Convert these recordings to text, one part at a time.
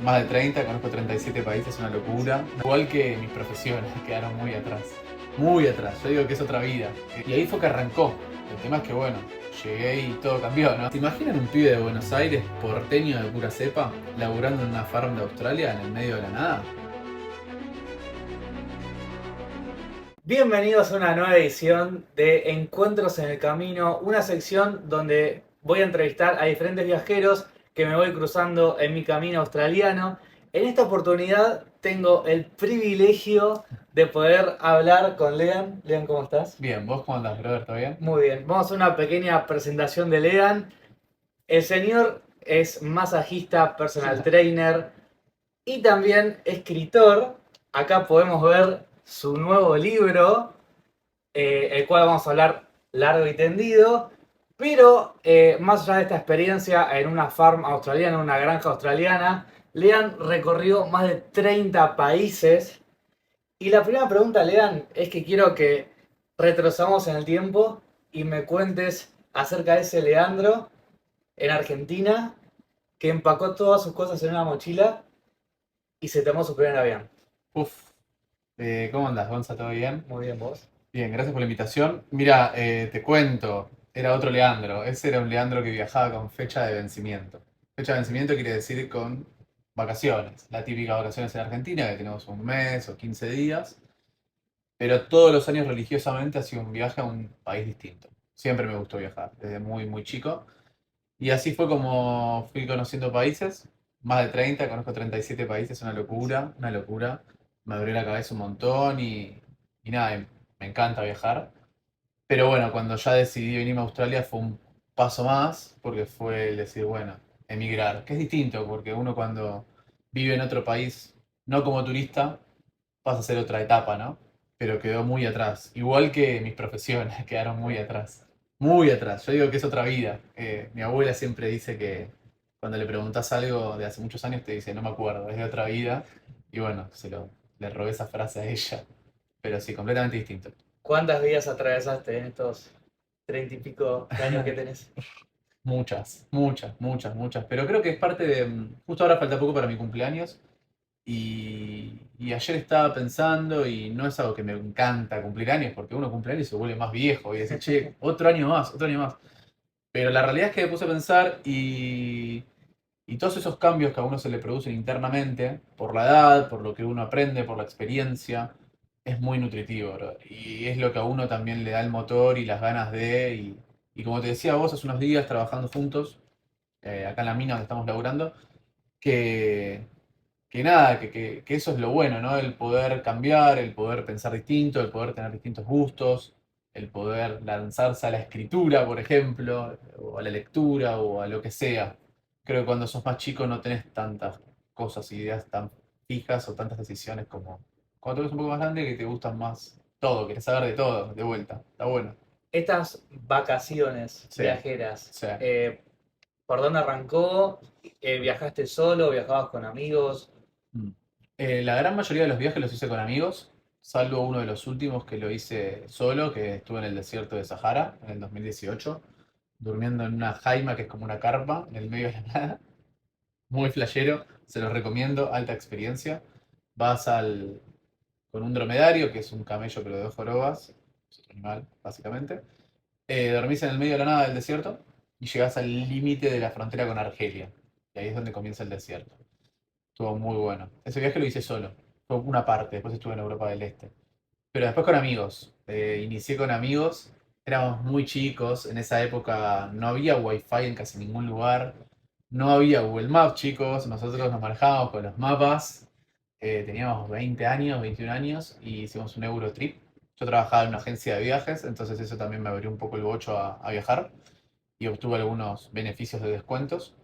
Más de 30, conozco 37 países, una locura. Igual que mis profesiones, quedaron muy atrás. Muy atrás, yo digo que es otra vida. Y ahí fue que arrancó. El tema es que bueno, llegué y todo cambió, ¿no? ¿Se imaginan un pibe de Buenos Aires, porteño de pura cepa, laburando en una farm de Australia en el medio de la nada? Bienvenidos a una nueva edición de Encuentros en el Camino, una sección donde voy a entrevistar a diferentes viajeros que me voy cruzando en mi camino australiano. En esta oportunidad tengo el privilegio de poder hablar con Lean. Lean, ¿cómo estás? Bien, ¿vos cómo andás, brother? ¿Todo bien? Muy bien, vamos a hacer una pequeña presentación de Lean. El señor es masajista, personal trainer y también escritor. Acá podemos ver su nuevo libro, el cual vamos a hablar largo y tendido. Pero más allá de esta experiencia en una farm australiana, en una granja australiana, Lean recorrió más de 30 países. Y la primera pregunta, Lean, es que quiero que retrocedamos en el tiempo y me cuentes acerca de ese Leandro en Argentina que empacó todas sus cosas en una mochila y se tomó su primer avión. Uf, ¿cómo andás, Gonza? ¿Todo bien? Muy bien, vos. Bien, gracias por la invitación. Mira, te cuento, era otro Leandro. Ese era un Leandro que viajaba con fecha de vencimiento. Fecha de vencimiento quiere decir con vacaciones. La típica vacaciones en Argentina, que tenemos un mes o 15 días. Pero todos los años religiosamente ha sido un viaje a un país distinto. Siempre me gustó viajar, desde muy, muy chico. Y así fue como fui conociendo países. Más de 30, conozco 37 países, una locura, una locura. Me abrió la cabeza un montón y nada, me encanta viajar. Pero bueno, cuando ya decidí venirme a Australia fue un paso más, porque fue el decir, bueno, emigrar, que es distinto, porque uno cuando vive en otro país, no como turista, pasa a ser otra etapa, ¿no? Pero quedó muy atrás. Igual que mis profesiones, quedaron muy atrás. Muy atrás. Yo digo que es otra vida. Mi abuela siempre dice que cuando le preguntas algo de hace muchos años te dice, no me acuerdo, es de otra vida. Y bueno, le robé esa frase a ella. Pero sí, completamente distinto. ¿Cuántas vidas atravesaste en estos 30 y pico de años que tenés? Muchas, muchas, muchas, muchas. Pero creo que es parte de... Justo ahora falta poco para mi cumpleaños. Y ayer estaba pensando, y no es algo que me encanta cumplir años, porque uno cumple años y se vuelve más viejo y dice, che, otro año más, otro año más. Pero la realidad es que me puse a pensar y todos esos cambios que a uno se le producen internamente, por la edad, por lo que uno aprende, por la experiencia, es muy nutritivo, bro. Y es lo que a uno también le da el motor y las ganas de... Y como te decía vos hace unos días trabajando juntos, acá en la mina donde estamos laburando, que que nada, que eso es lo bueno, ¿no? El poder cambiar, el poder pensar distinto, el poder tener distintos gustos, el poder lanzarse a la escritura, por ejemplo, o a la lectura, o a lo que sea. Creo que cuando sos más chico no tenés tantas cosas, ideas tan fijas o tantas decisiones como cuando eres un poco más grande que te gustan más todo, querés saber de todo, de vuelta. Está bueno. Estas vacaciones Sí, viajeras, sí. ¿por dónde arrancó? ¿Viajaste solo? ¿Viajabas con amigos? Mm. La gran mayoría de los viajes los hice con amigos, salvo uno de los últimos que lo hice solo, que estuve en el desierto de Sahara en el 2018, durmiendo en una jaima que es como una carpa en el medio de la nada. Muy flashero, se los recomiendo, alta experiencia. Vas con un dromedario, que es un camello pero de dos jorobas, es otro animal, básicamente. Dormís en el medio de la nada del desierto y llegás al límite de la frontera con Argelia. Y ahí es donde comienza el desierto. Estuvo muy bueno. Ese viaje lo hice solo. Fue una parte, después estuve en Europa del Este. Pero después con amigos. Inicié con amigos. Éramos muy chicos. En esa época no había wifi en casi ningún lugar. No había Google Maps, chicos. Nosotros nos manejábamos con los mapas. Teníamos 20 años, 21 años y hicimos un Eurotrip. Yo trabajaba en una agencia de viajes, entonces eso también me abrió un poco el bocho a viajar y obtuve algunos beneficios de descuentos.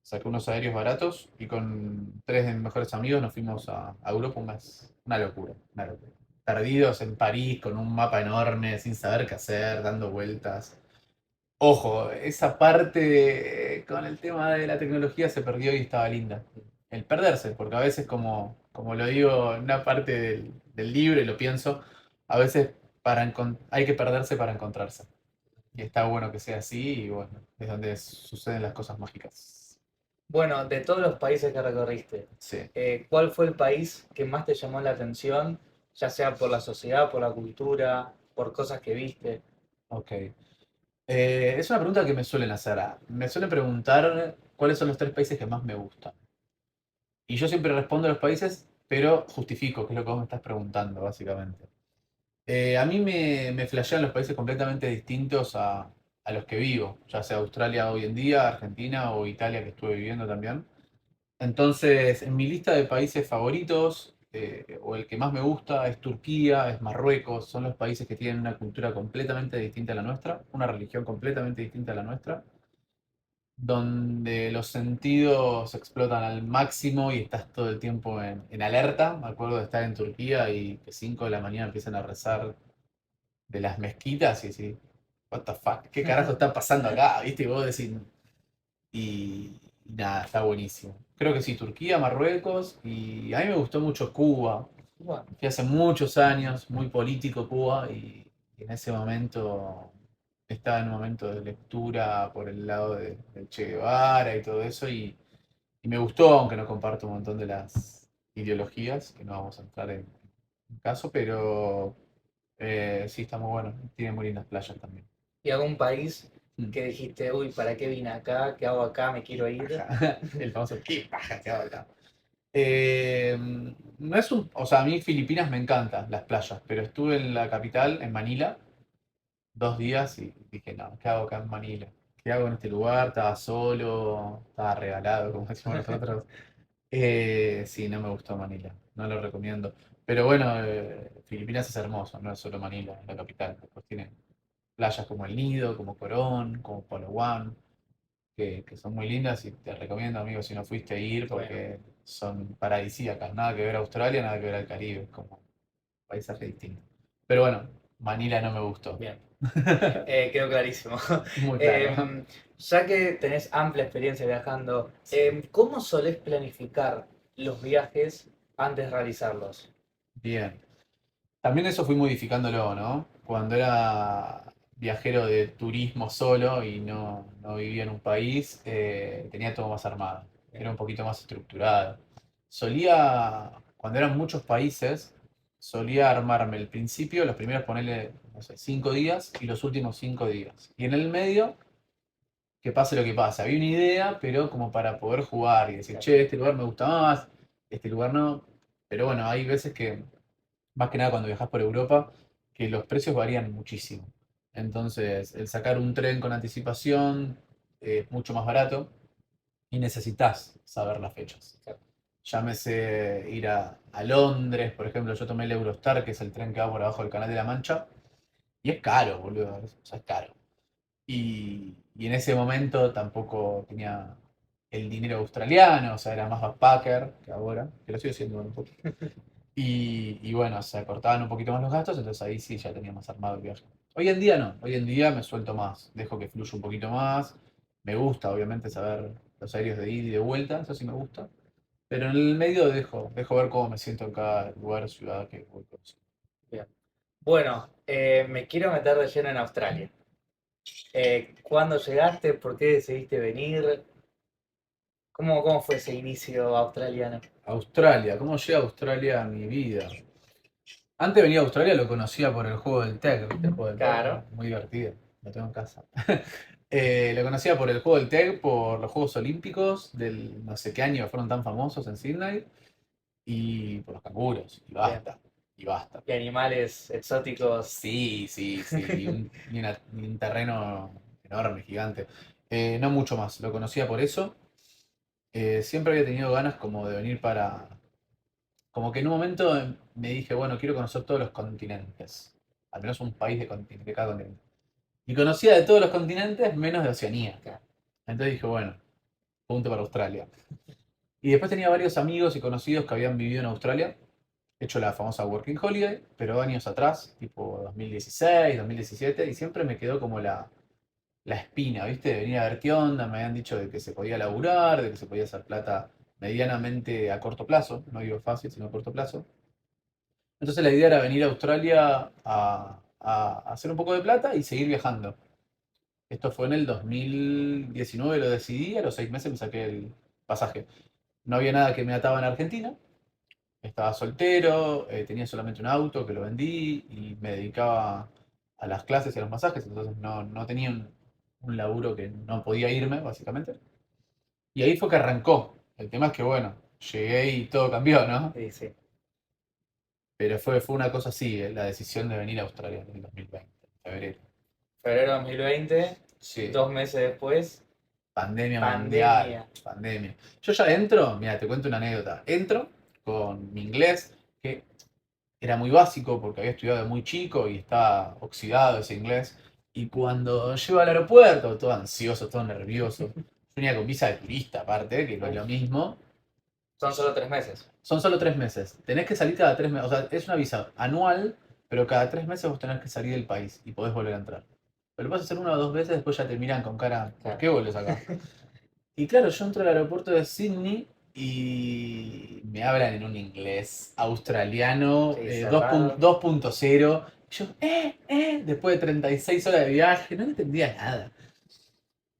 Saqué unos aéreos baratos y con tres de mis mejores amigos nos fuimos a Europa un mes. Una locura, una locura. Perdidos en París con un mapa enorme, sin saber qué hacer, dando vueltas. Ojo, esa parte con el tema de la tecnología se perdió y estaba linda. El perderse, porque a veces, como lo digo en una parte del libro y lo pienso, a veces hay que perderse para encontrarse. Y está bueno que sea así y bueno, es donde suceden las cosas mágicas. Bueno, de todos los países que recorriste, Sí, ¿cuál fue el país que más te llamó la atención, ya sea por la sociedad, por la cultura, por cosas que viste? ok. Es una pregunta que me suelen hacer. Me suelen preguntar cuáles son los tres países que más me gustan. Y yo siempre respondo a los países, pero justifico, que es lo que vos me estás preguntando, básicamente. A mí me flashean los países completamente distintos a los que vivo, ya sea Australia hoy en día, Argentina o Italia que estuve viviendo también. Entonces, en mi lista de países favoritos, o el que más me gusta, es Turquía, es Marruecos, son los países que tienen una cultura completamente distinta a la nuestra, una religión completamente distinta a la nuestra, donde los sentidos explotan al máximo y estás todo el tiempo en alerta. Me acuerdo de estar en Turquía y que 5 de la mañana empiezan a rezar de las mezquitas y decir, what the fuck, ¿qué carajo está pasando acá? ¿Viste? Y vos decís, y nada, está buenísimo. Creo que sí, Turquía, Marruecos, y a mí me gustó mucho Cuba. Bueno, Fui hace muchos años, muy político Cuba, y en ese momento estaba en un momento de lectura por el lado de Che Guevara y todo eso, y me gustó, aunque no comparto un montón de las ideologías, que no vamos a entrar en caso, pero sí, está muy bueno. Tiene muy lindas playas también. ¿y algún país Mm. que dijiste, uy, ¿para qué vine acá? ¿Qué hago acá? ¿Me quiero ir? Paja. El famoso qué paja que hago acá. Eh, no es un, o sea, a mí Filipinas me encantan las playas, pero estuve en la capital, en Manila, 2 días y dije, no, ¿qué hago acá en Manila? ¿Qué hago en este lugar? Estaba solo, estaba regalado, como decimos nosotros. Sí, no me gustó Manila, no lo recomiendo. Pero bueno, Filipinas es hermoso, no es solo Manila, es la capital. Después tiene playas como El Nido, como Corón, como Palawan, que son muy lindas y te recomiendo, amigos, si no fuiste a ir, Bueno, porque son paradisíacas. Nada que ver a Australia, nada que ver al Caribe, como paisaje distinto. Pero bueno, Manila no me gustó. bien, quedó clarísimo. Muy claro. Ya que tenés amplia experiencia viajando, Sí. ¿cómo solés planificar los viajes antes de realizarlos? Bien. También eso fui modificándolo, ¿no? Cuando era viajero de turismo solo y no vivía en un país, tenía todo más armado. Era un poquito más estructurado. Cuando eran muchos países, solía armarme el principio, los primeros ponerle, no sé, 5 días y los últimos 5 días. Y en el medio, que pase lo que pase. Había una idea, pero como para poder jugar y decir, che, este lugar me gusta más, este lugar no. Pero bueno, hay veces que más que nada cuando viajas por Europa, que los precios varían muchísimo. Entonces, el sacar un tren con anticipación es mucho más barato y necesitas saber las fechas. Llámese ir a Londres, por ejemplo, yo tomé el Eurostar, que es el tren que va por abajo del Canal de la Mancha, y es caro, boludo, o sea, es caro. Y en ese momento tampoco tenía el dinero australiano, o sea, era más backpacker que ahora, que lo sigo siendo un poco. Y bueno, se cortaban un poquito más los gastos, entonces ahí sí ya tenía más armado el viaje. Hoy en día no, hoy en día me suelto más, dejo que fluya un poquito más. Me gusta, obviamente, saber los aéreos de ida y de vuelta, eso sí me gusta. Pero en el medio dejo ver cómo me siento en cada lugar, ciudad que voy conociendo. Bien. Bueno, me quiero meter de lleno en Australia. ¿Cuándo llegaste? ¿Por qué decidiste venir? ¿Cómo fue ese inicio australiano? Australia, ¿cómo llega Australia a mi vida? Antes de venir a Australia lo conocía por el juego del TEG, ¿viste? El juego del TEG, Claro, muy divertido, lo tengo en casa. Lo conocía por el juego del TEG, por los Juegos Olímpicos del no sé qué año fueron tan famosos en Sydney, y por los canguros, y bien. basta, y basta. Y animales exóticos. Sí, sí, sí, y un terreno enorme, gigante. No mucho más, lo conocía por eso. Siempre había tenido ganas como de venir como que en un momento me dije, bueno, quiero conocer todos los continentes, al menos un país de cada continente. Y conocía de todos los continentes menos de Oceanía. Claro. Entonces dije, bueno, punto para Australia. Y después tenía varios amigos y conocidos que habían vivido en Australia, hecho la famosa Working Holiday, pero años atrás, tipo 2016, 2017, y siempre me quedó como la espina, ¿viste? De venir a ver qué onda, me habían dicho de que se podía laburar, de que se podía hacer plata medianamente a corto plazo, no digo fácil, sino a corto plazo. Entonces la idea era venir a Australia a hacer un poco de plata y seguir viajando. Esto fue en el 2019, lo decidí, a los 6 meses me saqué pasaje. No había nada que me ataba en Argentina. Estaba soltero, tenía solamente un auto que lo vendí y me dedicaba a las clases y a los masajes, entonces no tenía un laburo que no podía irme, básicamente. Y ahí fue que arrancó. El tema es que, bueno, llegué y todo cambió, ¿no? Sí, sí. Pero fue una cosa así, la decisión de venir a Australia en el 2020, en febrero. Febrero de 2020, Sí, 2 meses después, pandemia mundial, pandemia. pandemia. Yo ya entro, mira, te cuento una anécdota. Entro con mi inglés, que era muy básico porque había estudiado de muy chico y estaba oxidado ese inglés. Y cuando llego al aeropuerto, todo ansioso, todo nervioso, yo venía con visa de turista aparte, que no es lo Uf, mismo. son solo 3 meses. Son solo 3 meses. Tenés que salir cada 3 meses. O sea, es una visa anual, pero cada 3 meses vos tenés que salir del país y podés volver a entrar. Pero lo vas a hacer una o dos veces, después ya te miran con cara, ¿por Claro. qué vuelves acá? Y claro, yo entro al aeropuerto de Sydney y me hablan en un inglés australiano Sí, 2.0. Y yo, después de 36 horas de viaje, no entendía nada.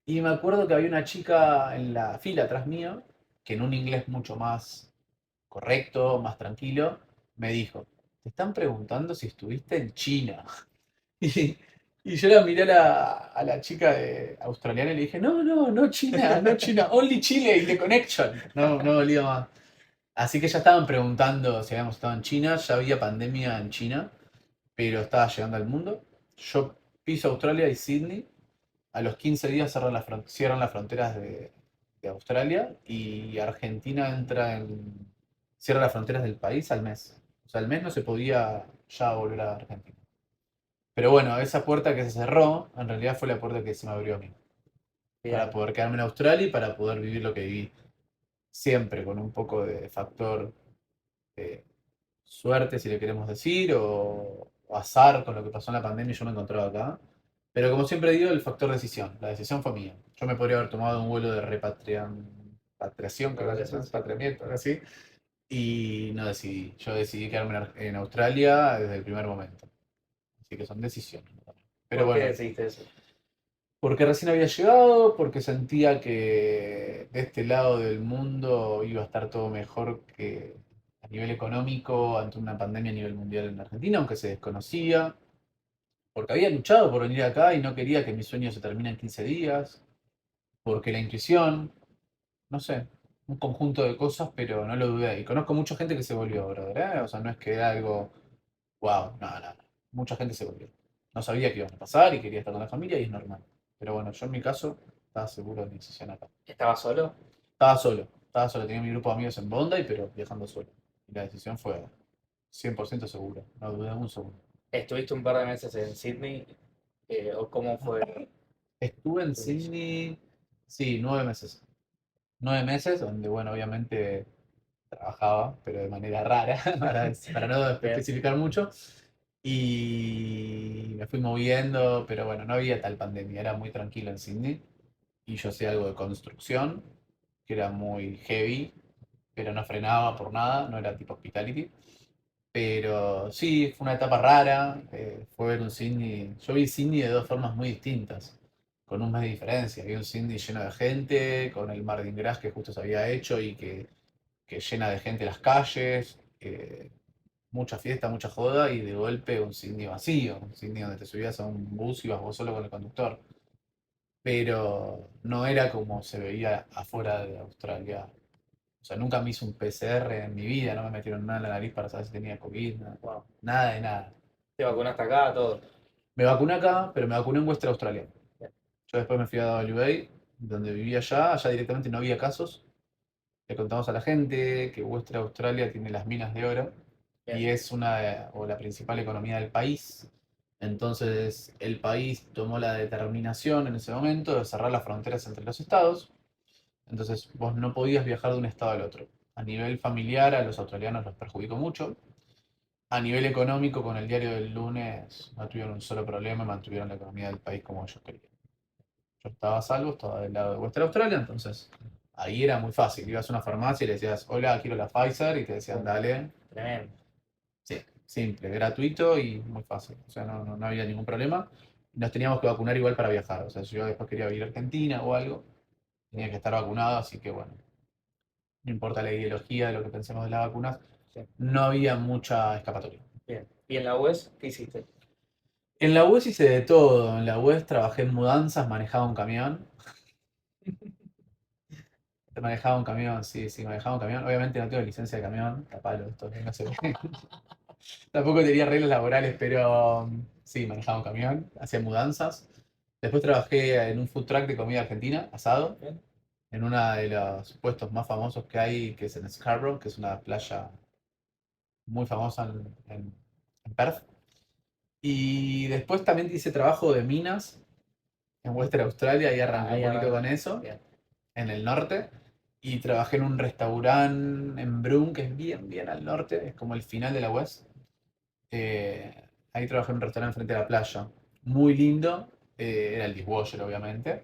Y me acuerdo que había una chica en la fila atrás mío, que en un inglés mucho más correcto, más tranquilo, me dijo, te están preguntando si estuviste en China. Y, y yo la miré a la chica australiana y le dije, no China, no China, only Chile y the connection. No volía más. Así que ya estaban preguntando si habíamos estado en China, ya había pandemia en China, pero estaba llegando al mundo. Yo piso Australia y Sydney, a los 15 días cierran las fronteras de Australia y Argentina cierra las fronteras del país al mes. O sea, al mes no se podía ya volver a Argentina. Pero bueno, esa puerta que se cerró, en realidad fue la puerta que se me abrió a mí. Para Bien. poder quedarme en Australia y para poder vivir lo que viví. Siempre con un poco de factor de suerte, si le queremos decir, o azar con lo que pasó en la pandemia y yo me encontraba acá. Pero como siempre digo, el factor decisión. La decisión fue mía. Yo me podría haber tomado un vuelo de repatriación, creo que se llama, Repatriación, sí. repatriamiento, algo así. Y no decidí. Yo decidí quedarme en Australia desde el primer momento. Así que son decisiones, ¿no? Pero ¿Por qué bueno, decidiste eso? porque recién había llegado, porque sentía que de este lado del mundo iba a estar todo mejor que a nivel económico ante una pandemia a nivel mundial en Argentina, aunque se desconocía, porque había luchado por venir acá y no quería que mi sueño se termine en 15 días, porque la intuición, no sé, un conjunto de cosas, pero no lo dudé. Y conozco mucha gente que se volvió, brother, ¿eh? O sea, no es que era algo, wow, no. Mucha gente se volvió. No sabía qué iba a pasar y quería estar con la familia y es normal. Pero bueno, yo en mi caso estaba seguro de mi decisión acá. ¿Estabas solo? Estaba solo, tenía mi grupo de amigos en Bondi, pero viajando solo. Y la decisión fue 100% segura, no dudé un segundo. ¿Estuviste un par de meses en Sydney? ¿O cómo fue Estuve en tu inicio? Sydney, sí, 9 meses. 9 meses, donde, bueno, obviamente trabajaba, pero de manera rara, para no Bien. especificar mucho. Y me fui moviendo, pero bueno, no había tal pandemia, era muy tranquilo en Sydney. Y yo hacía algo de construcción, que era muy heavy, pero no frenaba por nada, no era tipo hospitality. Pero sí, fue una etapa rara, fue ver un Sydney, yo vi Sydney de dos formas muy distintas, con un mes de diferencia. Vi un Sydney lleno de gente, con el Mardi Gras que justo se había hecho y que llena de gente las calles, mucha fiesta, mucha joda y de golpe un Sydney vacío, un Sydney donde te subías a un bus y ibas vos solo con el conductor. Pero no era como se veía afuera de Australia. O sea, nunca me hice un PCR en mi vida, no me metieron nada en la nariz para saber si tenía COVID, nada, Wow. nada de nada. ¿Te vacunaste acá? Todo. Me vacuné acá, pero me vacuné en Western Australia. Bien. Yo después me fui a WA, donde vivía allá directamente no había casos. Le contamos a la gente que Western Australia tiene las minas de oro Bien. y es una o la principal economía del país. Entonces el país tomó la determinación en ese momento de cerrar las fronteras entre los estados. Entonces vos no podías viajar de un estado al otro. A nivel familiar a los australianos los perjudicó mucho. A nivel económico, con el diario del lunes no tuvieron un solo problema y mantuvieron la economía del país como ellos querían. Yo estaba a salvo, estaba del lado de Western Australia, entonces ahí era muy fácil. Ibas a una farmacia y le decías, hola, quiero la Pfizer, y te decían, Pum. dale. Tremendo. Sí, simple, gratuito y muy fácil. O sea, no había ningún problema. Nos teníamos que vacunar igual para viajar. O sea, si yo después quería ir a Argentina o algo, tenía que estar vacunado, así que bueno. no importa la ideología de lo que pensemos de las vacunas, Sí. no había mucha escapatoria. Bien. ¿Y en la UES qué hiciste? En la UES hice de todo. En la UES trabajé en mudanzas, manejaba un camión. Manejaba un camión, sí, sí, manejaba un camión. Obviamente no tengo licencia de camión, tapalo, esto no se ve. Tampoco tenía reglas laborales, pero sí, manejaba un camión, hacía mudanzas. Después trabajé en un food truck de comida argentina, asado, Bien. en uno de los puestos más famosos que hay, que es en Scarborough, que es una playa muy famosa en Perth. Y después también hice trabajo de minas en Western Australia y arranqué un Ahí poquito arranca. con eso, Bien. en el norte. Y trabajé en un restaurante en Broome, que es bien, bien al norte, es como el final de la West. Ahí trabajé en un restaurante frente a la playa. Muy lindo, era el dishwasher, obviamente.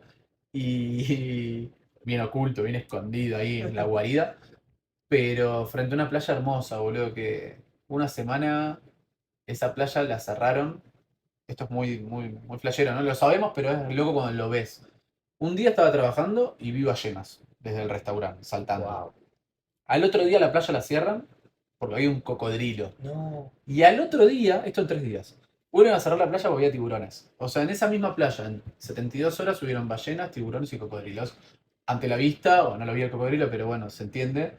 Y bien oculto, bien escondido ahí en la guarida. Pero frente a una playa hermosa, boludo, que una semana esa playa la cerraron. Esto es muy, muy, muy flashero, ¿no? Lo sabemos, pero es loco cuando lo ves. Un día estaba trabajando y vi ballenas desde el restaurante, saltando. Wow. Al otro día la playa la cierran porque había un cocodrilo. No. Y al otro día, esto en 3 días, vuelven a cerrar la playa porque había tiburones. O sea, en esa misma playa, en 72 horas, hubieron ballenas, tiburones y cocodrilos. Ante la vista, o no lo vi el cocodrilo, pero bueno, se entiende.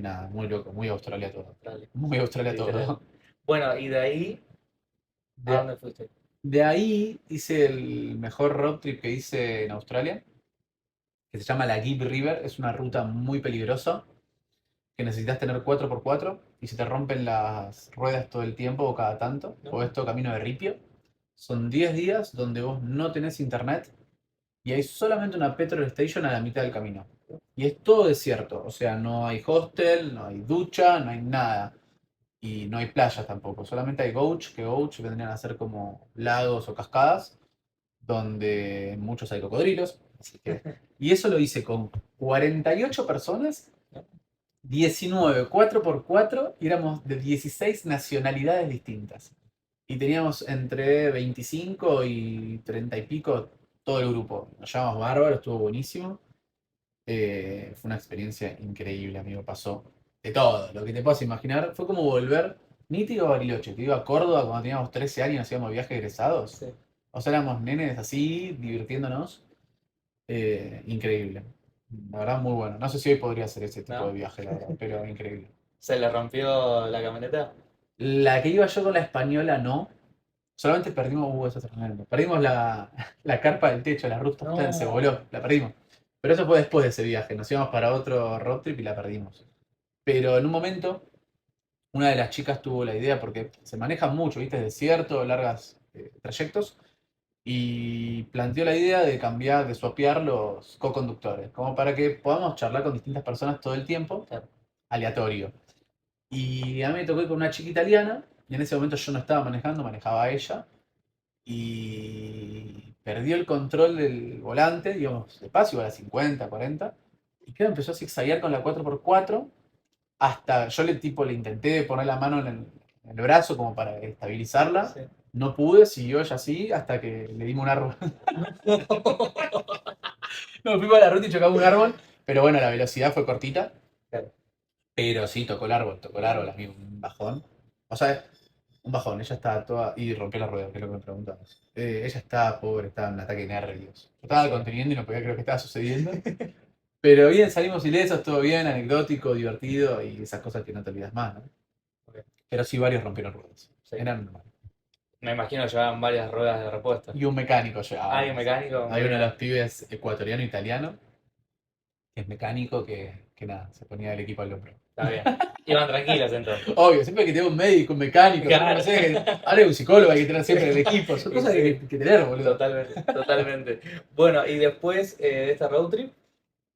Nada, muy loco, muy Australia todo. Dale. Muy Australia Literal. todo. Bueno, y de ahí, ¿a De, dónde fuiste? de ahí hice el mejor road trip que hice en Australia, que se llama la Gibb River. Es una ruta muy peligrosa, que necesitas tener 4x4 y se te rompen las ruedas todo el tiempo o cada tanto, o No. esto camino de ripio. Son 10 días donde vos no tenés internet y hay solamente una petrol station a la mitad del camino. Y es todo desierto, o sea, no hay hostel, no hay ducha, no hay nada. Y no hay playas tampoco, solamente hay gouch, que gouch vendrían a ser como lagos o cascadas, donde muchos hay cocodrilos. Así que... Y eso lo hice con 48 personas, 19 4x4 y éramos de 16 nacionalidades distintas. Y teníamos entre 25 y 30 y pico todo el grupo. Nos llamamos bárbaro, estuvo buenísimo. Fue una experiencia increíble, amigo. Pasó de todo, lo que te puedas imaginar. Fue como volver, ni te digo a Bariloche, te digo a Córdoba cuando teníamos 13 años, hacíamos viajes egresados. Sí. O sea, éramos nenes así, divirtiéndonos. Increíble. La verdad, muy bueno. No sé si hoy podría hacer ese tipo de ¿No? viaje, la verdad, pero increíble. ¿Se le rompió la camioneta? La que iba yo con la española no. Solamente perdimos, eso es tremendo. Perdimos la carpa del techo, la rooftop stand se No. voló, la perdimos. Pero eso fue después de ese viaje. Nos íbamos para otro road trip y la perdimos. Pero en un momento, una de las chicas tuvo la idea, porque se maneja mucho, ¿viste? Es desierto, largas trayectos, y planteó la idea de cambiar, de swapear los co-conductores, como para que podamos charlar con distintas personas todo el tiempo, Claro. aleatorio. Y a mí me tocó ir con una chica italiana, y en ese momento yo no estaba manejando, manejaba ella, y perdió el control del volante, íbamos despacio, a las 50, 40, y claro, empezó a zigzaguear con la 4x4, hasta yo le intenté poner la mano en el brazo como para estabilizarla, Sí. no pude, siguió ella así, hasta que le dimos un árbol. Nos fuimos a la ruta y chocamos un árbol, pero bueno, la velocidad fue cortita. Claro. Pero sí, tocó el árbol, amigo, un bajón. O sea, un bajón, ella estaba toda. Y rompió la rueda, que es lo que me preguntabas. Ella estaba pobre, estaba en un ataque de nervios. Yo estaba Sí. conteniendo y no podía creer que estaba sucediendo. Pero bien, salimos ilesos, todo bien, anecdótico, divertido y esas cosas que no te olvidas más, ¿no? Ok. Pero sí, varios rompieron ruedas. Sí. Eran. Me imagino que llevaban varias ruedas de repuesto. Y un mecánico Hay un llevábamos. mecánico, Hay muy uno de bien. los pibes ecuatoriano-italiano, que es mecánico, que nada, se ponía el equipo al hombro. Está bien. Iban tranquilos entonces. Obvio, siempre hay que tener un médico, un mecánico, siempre, Claro. no sé, ahora hay un psicólogo, hay que tener siempre en el equipo. Son Y cosas que sí, hay que tener, boludo. totalmente, totalmente. Bueno, y después de esta road trip,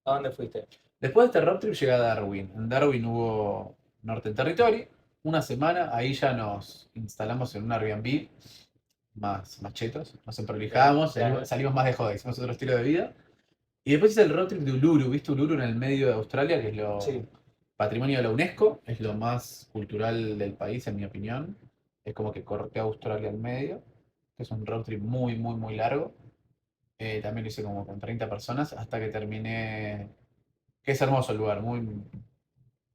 ¿a dónde fuiste? Después de este road trip llegué a Darwin. En Darwin hubo Northern Territory. Una semana, ahí ya nos instalamos en un Airbnb más chetos. Nos Bien, emprolijamos, claro. salimos más de joda, hicimos otro estilo de vida. Y después hice el road trip de Uluru. ¿Viste Uluru en el medio de Australia? Que es lo Sí, patrimonio de la UNESCO. Es lo más cultural del país, en mi opinión. Es como que corté a Australia al medio. Que es un road trip muy, muy, muy largo. También lo hice como con 30 personas hasta que terminé que es hermoso el lugar,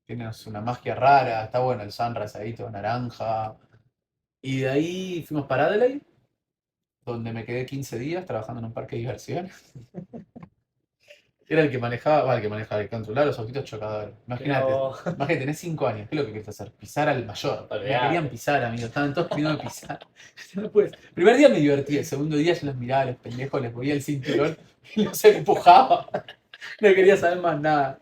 tiene una magia rara, está bueno el sunrise ahí, todo naranja. Y de ahí fuimos para Adelaide, donde me quedé 15 días trabajando en un parque de diversiones. Era el que manejaba, el que manejaba, el que controlaba los autitos chocadores. No, Imagínate, tenés 5 años, ¿qué es lo que querés hacer? Pisar al mayor. Me querían olvidate. pisar, amigo, estaban todos pidiendo pisar. No puedes. El primer día me divertí, el segundo día yo los miraba a los pendejos, les movía el cinturón y los empujaba. No quería saber más nada.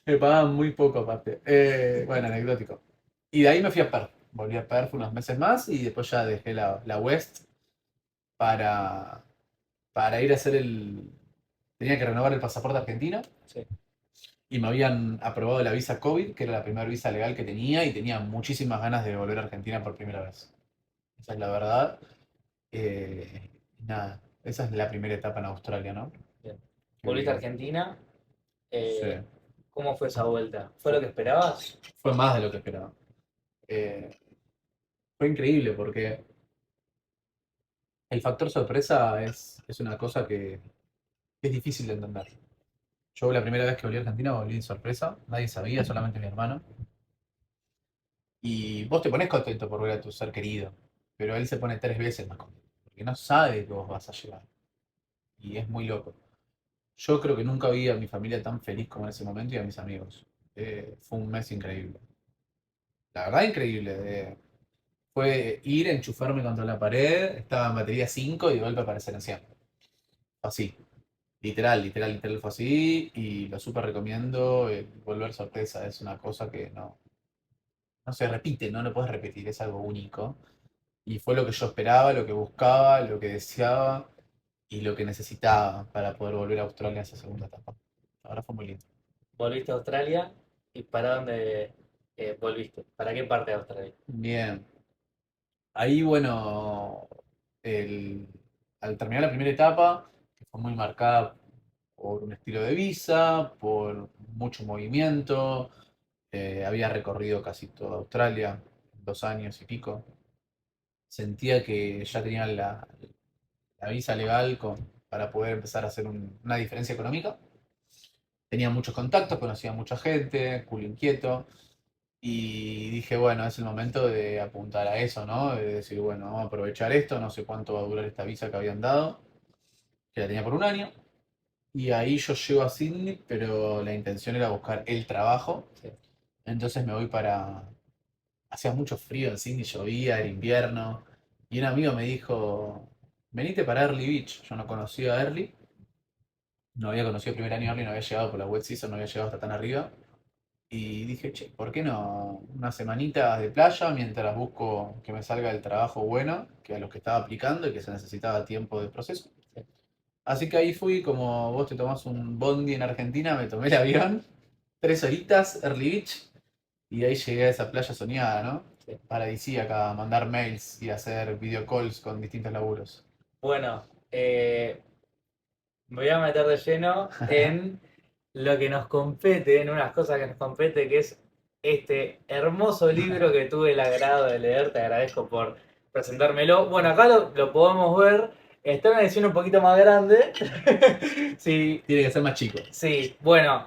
Me pagaban muy poco aparte. Bueno, anecdótico. Y de ahí me fui a Perth. Volví a Perth unos meses más y después ya dejé la West para, para ir a hacer el... Tenía que renovar el pasaporte argentino Sí. y me habían aprobado la visa COVID, que era la primera visa legal que tenía y tenía muchísimas ganas de volver a Argentina por primera vez. Esa es la verdad. Nada, esa es la primera etapa en Australia, ¿no? Bien. Que Volviste a viví. Argentina. Sí. eh, ¿Cómo fue esa vuelta? ¿Fue lo Fue, que esperabas? fue más de lo que esperaba. Eh, Fue increíble porque el factor sorpresa es una cosa que es difícil de entender. Yo la primera vez que volví a Argentina volví de sorpresa, nadie sabía, solamente mi hermano. Y vos te pones contento por ver a tu ser querido, pero él se pone 3 veces más contento, porque no sabe que vos vas a llegar. Y es muy loco. Yo creo que nunca vi a mi familia tan feliz como en ese momento y a mis amigos. Fue un mes increíble. La verdad increíble. Fue ir, enchufarme contra la pared, estaba en batería 5 y de golpe aparecer en 100. Así. Literal, literal, literal fue así y lo súper recomiendo. Volver sorpresa es una cosa que no se repite, no lo puedes repetir, es algo único. Y fue lo que yo esperaba, lo que buscaba, lo que deseaba y lo que necesitaba para poder volver a Australia en esa segunda etapa. Ahora fue muy lindo. Volviste a Australia y ¿para dónde volviste? ¿Para qué parte de Australia? Bien. Ahí, bueno, el- al terminar la primera etapa, que fue muy marcada por un estilo de vida, por mucho movimiento, había recorrido casi toda Australia, 2 años y pico. Sentía que ya tenía la visa legal para poder empezar a hacer una diferencia económica. Tenía muchos contactos, conocía mucha gente, culo inquieto. Y dije, bueno, es el momento de apuntar a eso, ¿no? De decir, bueno, vamos a aprovechar esto, no sé cuánto va a durar esta visa que habían dado, que la tenía por un año. Y ahí yo llego a Sydney, pero la intención era buscar el trabajo. Sí. Entonces me voy hacía mucho frío en Sydney, llovía, era invierno. Y un amigo me dijo, venite para Early Beach. Yo no conocía a Early, no había conocido el primer año Early, no había llegado por la wet season, no había llegado hasta tan arriba. Y dije, che, ¿por qué no unas semanitas de playa mientras busco que me salga el trabajo bueno, que a los que estaba aplicando y que se necesitaba tiempo de proceso? Sí. Así que ahí fui, como vos te tomás un bondi en Argentina, me tomé el avión, 3 horitas, Early Beach, y ahí llegué a esa playa soñada, ¿no? Sí. Paradisíaca, mandar mails y hacer video calls con distintos laburos. Bueno, me voy a meter de lleno en lo que nos compete, en unas cosas que nos compete, que es este hermoso libro que tuve el agrado de leer. Te agradezco por presentármelo. Bueno, acá lo podemos ver. Está en una edición un poquito más grande. Sí, Tiene que ser más chico. sí, bueno,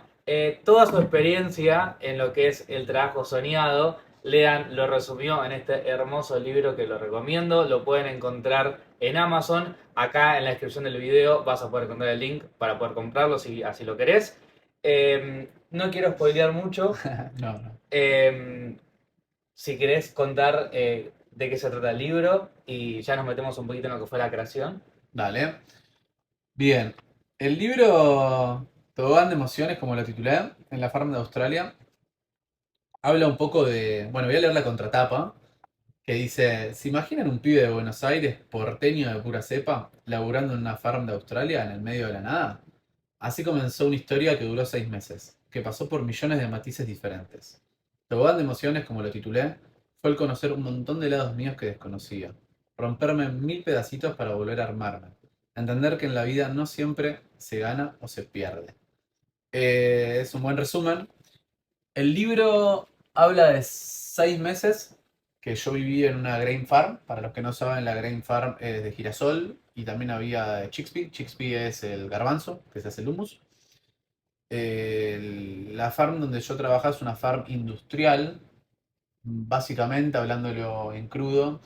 toda su experiencia en lo que es el trabajo soñado, Lean lo resumió en este hermoso libro que lo recomiendo. Lo pueden encontrar en Amazon. Acá en la descripción del video vas a poder encontrar el link para poder comprarlo si así lo querés. No quiero spoilear mucho. No, no. Eh, si querés contar de qué se trata el libro y ya nos metemos un poquito en lo que fue la creación. Dale. Bien. El libro Tobogán de Emociones, como lo titulé, en la farm de Australia, habla un poco de. Bueno, voy a leer la contratapa, que dice: ¿Se imaginan un pibe de Buenos Aires, porteño de pura cepa, laburando en una farm de Australia en el medio de la nada? Así comenzó una historia que duró 6 meses, que pasó por millones de matices diferentes. Tobogán de Emociones, como lo titulé, fue el conocer un montón de lados míos que desconocía, romperme en mil pedacitos para volver a armarme, entender que en la vida no siempre se gana o se pierde. Es un buen resumen. El libro habla de 6 meses que yo viví en una grain farm. Para los que no saben, la grain farm es de girasol y también había de chickpea. Chickpea es el garbanzo, que se hace el hummus. La farm donde yo trabajaba es una farm industrial, básicamente hablándolo en crudo.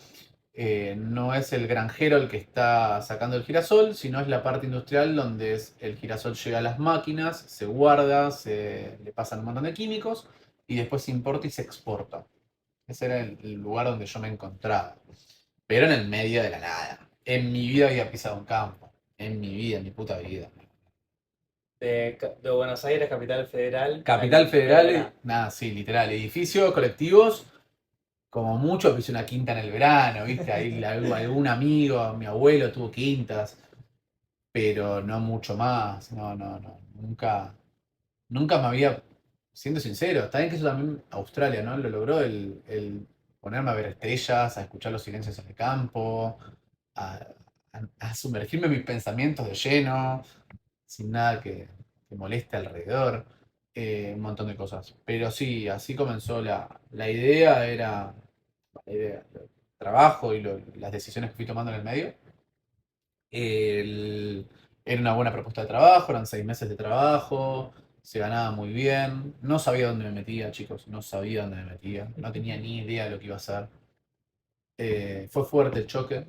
No es el granjero el que está sacando el girasol, sino es la parte industrial donde el girasol llega a las máquinas, se guarda, se le pasan un montón de químicos y después se importa y se exporta. Ese era el lugar donde yo me encontraba. Pero en el medio de la nada. En mi vida había pisado un campo. En mi vida, en mi puta vida. De Buenos Aires, Capital Federal, Capital al medio de la Federal, nada. nada, sí, literal. Edificios, colectivos, como mucho pisé una quinta en el verano, ¿viste? Ahí algún amigo, mi abuelo tuvo quintas, pero no mucho más. No, no, no. Nunca me había, siendo sincero, está bien que eso también Australia, ¿no? Lo logró el ponerme a ver estrellas, a escuchar los silencios en el campo, a, a sumergirme en mis pensamientos de lleno, sin nada que moleste alrededor, un montón de cosas. Pero sí, así comenzó la idea, era la idea, el trabajo y las decisiones que fui tomando en el medio. El- Era una buena propuesta de trabajo, eran 6 meses de trabajo, se ganaba muy bien. No sabía dónde me metía, chicos, no sabía dónde me metía, no tenía ni idea de lo que iba a hacer. Fue fuerte el choque,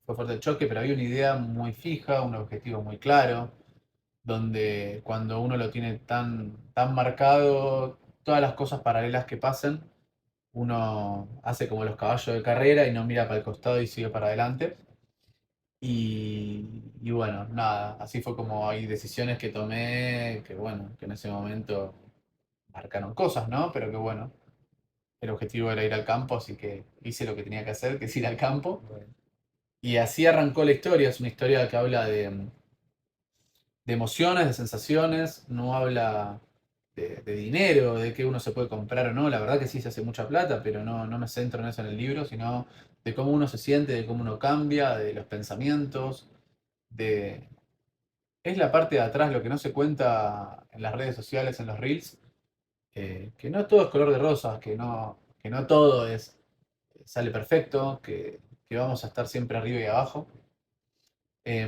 fue fuerte el choque, pero había una idea muy fija, un objetivo muy claro, donde cuando uno lo tiene tan marcado, todas las cosas paralelas que pasen, uno hace como los caballos de carrera y no mira para el costado y sigue para adelante. Y bueno, nada, así fue como hay decisiones que tomé que bueno, que en ese momento marcaron cosas, ¿no? Pero que bueno, el objetivo era ir al campo, así que hice lo que tenía que hacer, que es ir al campo. Bueno, Y así arrancó la historia, es una historia que habla de emociones, de sensaciones, no habla de dinero, de que uno se puede comprar o no, la verdad que sí se hace mucha plata, pero no me centro en eso en el libro, sino de cómo uno se siente, de cómo uno cambia, de los pensamientos, de, es la parte de atrás, lo que no se cuenta en las redes sociales, en los reels, que no todo es color de rosas, que no todo sale perfecto, que vamos a estar siempre arriba y abajo.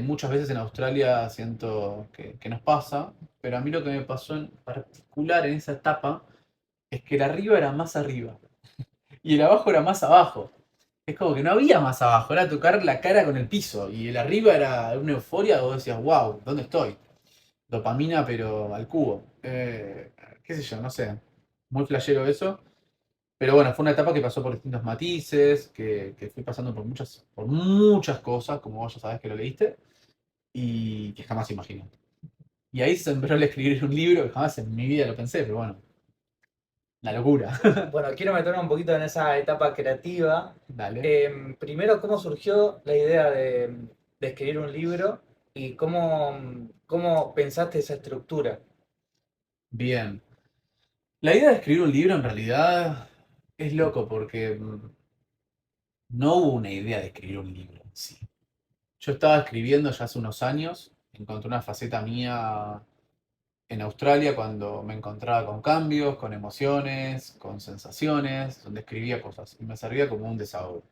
Muchas veces en Australia siento que nos pasa, pero a mí lo que me pasó en particular en esa etapa es que el arriba era más arriba y el abajo era más abajo. Es como que no había más abajo, era tocar la cara con el piso y el arriba era una euforia, vos decías, wow, ¿dónde estoy? Dopamina, pero al cubo. Qué sé yo, no sé. Muy flashero eso. Pero bueno, fue una etapa que pasó por distintos matices, que fui pasando por muchas cosas, como vos ya sabés que lo leíste, y que jamás imaginé. Y ahí se sembró el escribir un libro que jamás en mi vida lo pensé, pero bueno, la locura. bueno, quiero meterme un poquito en esa etapa creativa. Dale. Primero, ¿cómo surgió la idea de escribir un libro y cómo pensaste esa estructura? Bien. La idea de escribir un libro en realidad es loco porque no hubo una idea de escribir un libro en sí. Yo estaba escribiendo ya hace unos años, encontré una faceta mía en Australia cuando me encontraba con cambios, con emociones, con sensaciones, donde escribía cosas y me servía como un desahogo.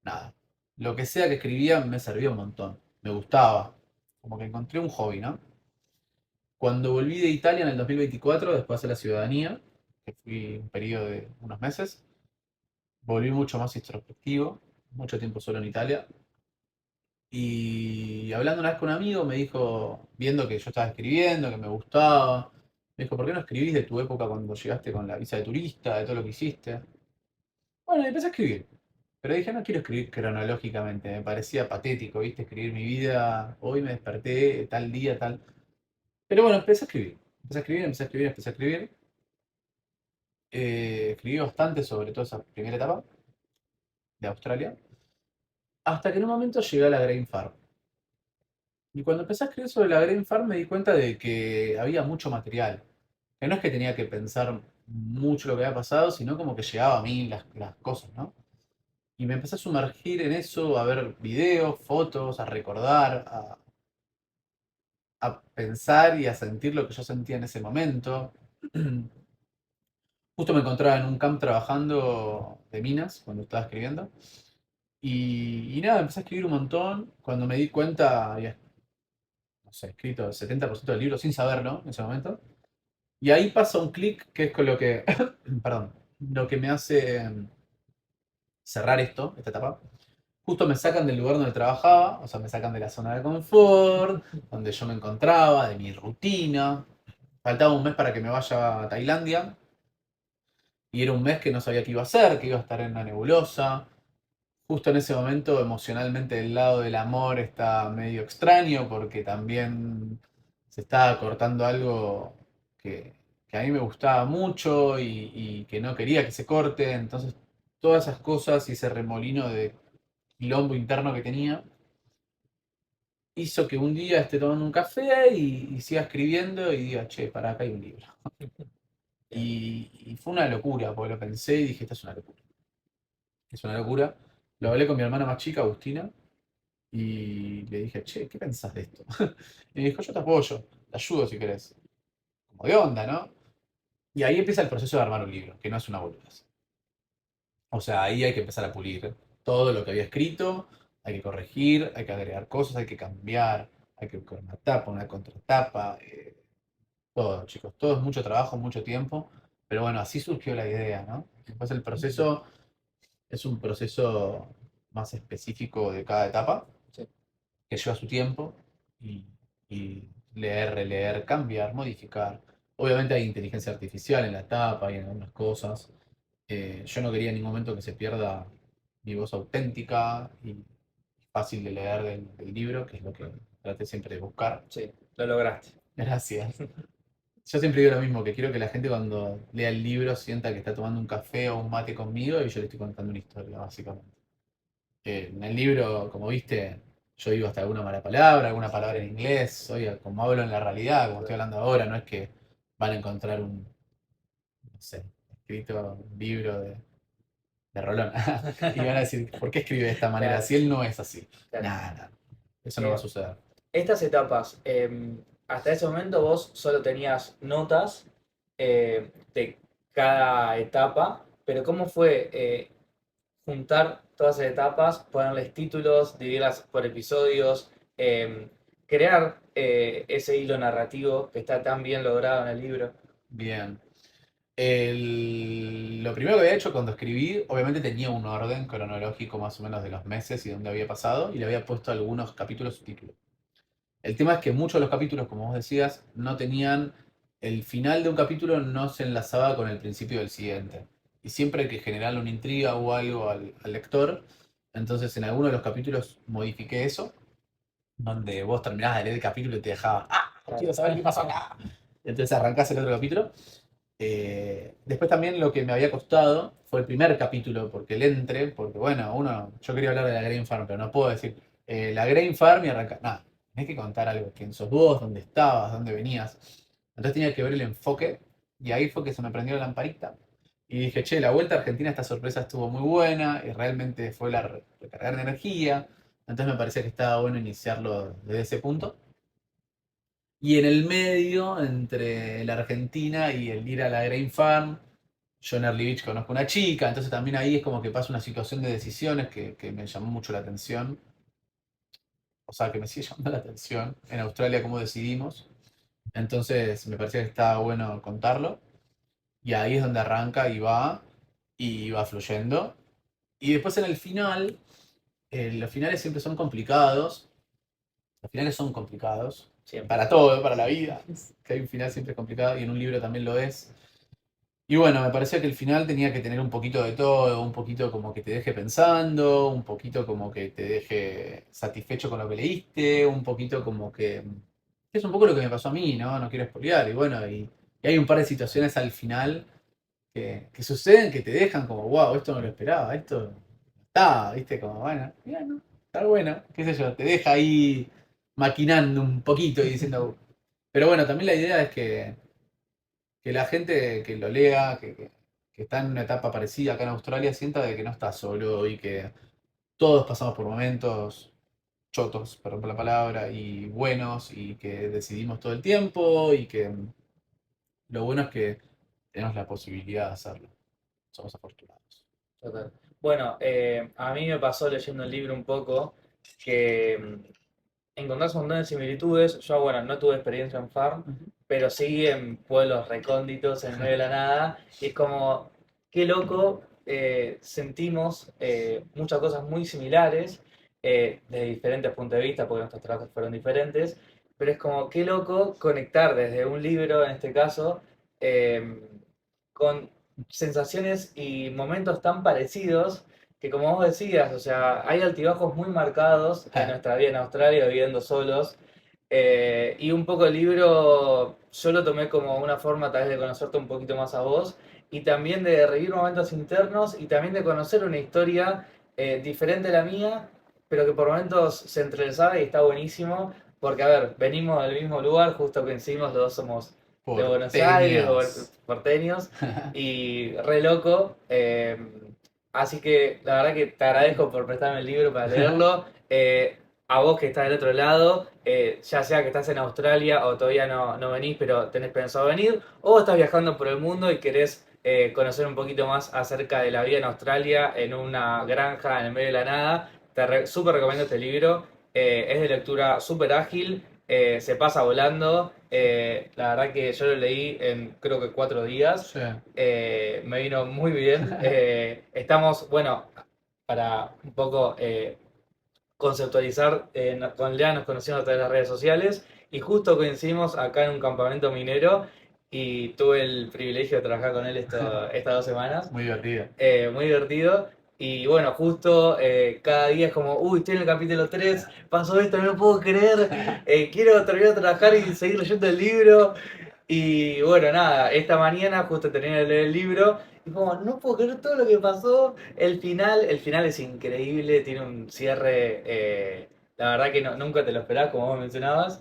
Nada. Lo que sea que escribía me servía un montón. Me gustaba. Como que encontré un hobby, ¿no? Cuando volví de Italia en el 2024, después de la ciudadanía, que fui un periodo de unos meses, volví mucho más introspectivo, mucho tiempo solo en Italia. Y hablando una vez con un amigo, me dijo, viendo que yo estaba escribiendo, que me gustaba, me dijo, ¿por qué no escribís de tu época cuando llegaste con la visa de turista, de todo lo que hiciste? Bueno, y empecé a escribir. Pero dije, no quiero escribir cronológicamente, me parecía patético, ¿viste? Escribir mi vida, hoy me desperté, tal día, tal. Pero bueno, empecé a escribir. Empecé a escribir, empecé a escribir, empecé a escribir. Escribí bastante sobre toda esa primera etapa de Australia. Hasta que en un momento llegué a la Grain Farm. Y cuando empecé a escribir sobre la Grain Farm me di cuenta de que había mucho material. Que no es que tenía que pensar mucho lo que había pasado, sino como que llegaba a mí las cosas, ¿no? Y me empecé a sumergir en eso, a ver videos, fotos, a recordar, a pensar y a sentir lo que yo sentía en ese momento. Justo me encontraba en un camp trabajando de minas cuando estaba escribiendo. Y nada, empecé a escribir un montón. Cuando me di cuenta, había, no sé, escrito el 70% del libro sin saberlo en ese momento. Y ahí pasa un clic que es con lo que, perdón, lo que me hace cerrar esta etapa. Justo me sacan del lugar donde trabajaba, o sea, me sacan de la zona de confort, donde yo me encontraba, de mi rutina. Faltaba un mes para que me vaya a Tailandia. Y era un mes que no sabía qué iba a hacer, que iba a estar en una nebulosa. Justo en ese momento, emocionalmente, el lado del amor está medio extraño, porque también se estaba cortando algo que, que a mí me gustaba mucho y que no quería que se corte. Entonces, todas esas cosas y ese remolino de quilombo interno que tenía hizo que un día esté tomando un café y siga escribiendo y diga, che, para acá hay un libro. Bien. Y fue una locura, porque lo pensé y dije, esta es una locura. Es una locura. Lo hablé con mi hermana más chica, Agustina, y le dije, che, ¿qué pensás de esto? Y me dijo, yo te apoyo, te ayudo si querés. Como de onda, ¿no? Y ahí empieza el proceso de armar un libro, que no es una boludez. O sea, ahí hay que empezar a pulir todo lo que había escrito, hay que corregir, hay que agregar cosas, hay que cambiar, hay que buscar una tapa, una contratapa, todo, chicos. Todo es mucho trabajo, mucho tiempo, pero bueno, así surgió la idea, ¿no? Después el proceso es un proceso más específico de cada etapa, Sí, que lleva su tiempo y, y leer, releer, cambiar, modificar. Obviamente hay inteligencia artificial en la etapa y en algunas cosas. Yo no quería en ningún momento que se pierda mi voz auténtica y fácil de leer del libro, que es lo que traté siempre de buscar. sí, lo lograste. Gracias. Yo siempre digo lo mismo, que quiero que la gente cuando lea el libro sienta que está tomando un café o un mate conmigo y yo le estoy contando una historia, básicamente. En el libro, como viste, yo digo hasta alguna mala palabra, alguna palabra en inglés, soy como hablo en la realidad, como estoy hablando ahora, no es que van a encontrar no sé, escrito un libro de Rolón y van a decir, ¿por qué escribe de esta manera? Claro, Si él no es así. claro. Nada, eso no va a Eh, suceder. Estas etapas, hasta ese momento vos solo tenías notas de cada etapa, pero ¿cómo fue juntar todas esas etapas, ponerles títulos, dividirlas por episodios, crear ese hilo narrativo que está tan bien logrado en el libro? Bien. Lo primero que había hecho cuando escribí, obviamente tenía un orden cronológico más o menos de los meses y dónde había pasado, y le había puesto algunos capítulos subtítulos. El tema es que muchos de los capítulos, como vos decías, no tenían, el final de un capítulo no se enlazaba con el principio del siguiente. Y siempre hay que generar una intriga o algo al lector. Entonces en algunos de los capítulos modifiqué eso, donde vos terminabas de leer el capítulo y te dejaba, ¡ah! Quiero Claro. saber qué pasó acá. Entonces arrancás el otro capítulo. Después también lo que me había costado fue el primer capítulo, porque el entre, porque bueno, yo quería hablar de la Grain Farm, pero no puedo decir la Grain Farm y arrancar. Nada, tenés que contar algo, quién sos vos, dónde estabas, dónde venías. Entonces tenía que ver el enfoque, y ahí fue que se me prendió la lamparita. Y dije, che, la vuelta a Argentina, esta sorpresa estuvo muy buena, y realmente fue la recargar de energía. Entonces me parecía que estaba bueno iniciarlo desde ese punto. Y en el medio, entre la Argentina y el ir a la Grain Farm, yo en Early Beach conozco una chica, entonces también ahí es como que pasa una situación de decisiones que me llamó mucho la atención, o sea, que me sigue llamando la atención en Australia cómo decidimos. Entonces me parecía que estaba bueno contarlo, y ahí es donde arranca y va fluyendo. Y después en el final, los finales siempre son complicados, los finales son complicados, Siempre. para todo, para la vida, que hay un final siempre es complicado y en un libro también lo es. Y bueno, me parecía que el final tenía que tener un poquito de todo, un poquito como que te deje pensando, un poquito como que te deje satisfecho con lo que leíste, un poquito como que es un poco lo que me pasó a mí, ¿no? No quiero spoilear. Y bueno, y hay un par de situaciones al final que suceden que te dejan como, wow, esto no lo esperaba, esto está, viste, como, bueno, está bueno, qué sé yo, te deja ahí maquinando un poquito y diciendo, pero bueno, también la idea es que la gente que lo lea, que está en una etapa parecida acá en Australia, sienta de que no está solo y que todos pasamos por momentos chotos, perdón por la palabra, y buenos, y que decidimos todo el tiempo, y que lo bueno es que tenemos la posibilidad de hacerlo. Somos afortunados. Total. Bueno, a mí me pasó leyendo el libro un poco que encontrás un montón de similitudes. Yo, bueno, no tuve experiencia en farm, Ujú. pero sí en pueblos recónditos, en medio de la nada. Y es como, qué loco, sentimos muchas cosas muy similares, de diferentes puntos de vista, porque nuestros trabajos fueron diferentes. Pero es como, qué loco conectar desde un libro, en este caso, eh, con sensaciones y momentos tan parecidos que como vos decías, o sea, hay altibajos muy marcados en Ja, nuestra vida en Australia viviendo solos. Y un poco el libro yo lo tomé como una forma tal vez de conocerte un poquito más a vos y también de revivir momentos internos y también de conocer una historia diferente a la mía, pero que por momentos se entrelazaba y está buenísimo, porque a ver, venimos del mismo lugar, justo coincidimos, los dos somos de Buenos Aires, porteños. porteños, y re loco. Así que la verdad que te agradezco por prestarme el libro para leerlo. A vos que estás del otro lado, ya sea que estás en Australia o todavía no venís, pero tenés pensado venir, o estás viajando por el mundo y querés conocer un poquito más acerca de la vida en Australia en una granja en el medio de la nada, súper recomiendo este libro. Es de lectura súper ágil, se pasa volando. La verdad que yo lo leí en creo que 4 días. Sí. Me vino muy bien. Estamos, bueno, para un poco conceptualizar, con Lea nos conocimos a través de las redes sociales y justo coincidimos acá en un campamento minero y tuve el privilegio de trabajar con él estas 2 semanas. Muy divertido. Muy divertido. Y bueno, justo cada día es como, uy, estoy en el capítulo 3 pasó esto, no lo puedo creer, quiero terminar de trabajar y seguir leyendo el libro. Y bueno, nada, esta mañana justo terminé de leer el libro y como, no puedo creer todo lo que pasó. El final es increíble, tiene un cierre, la verdad que nunca te lo esperás, como vos mencionabas.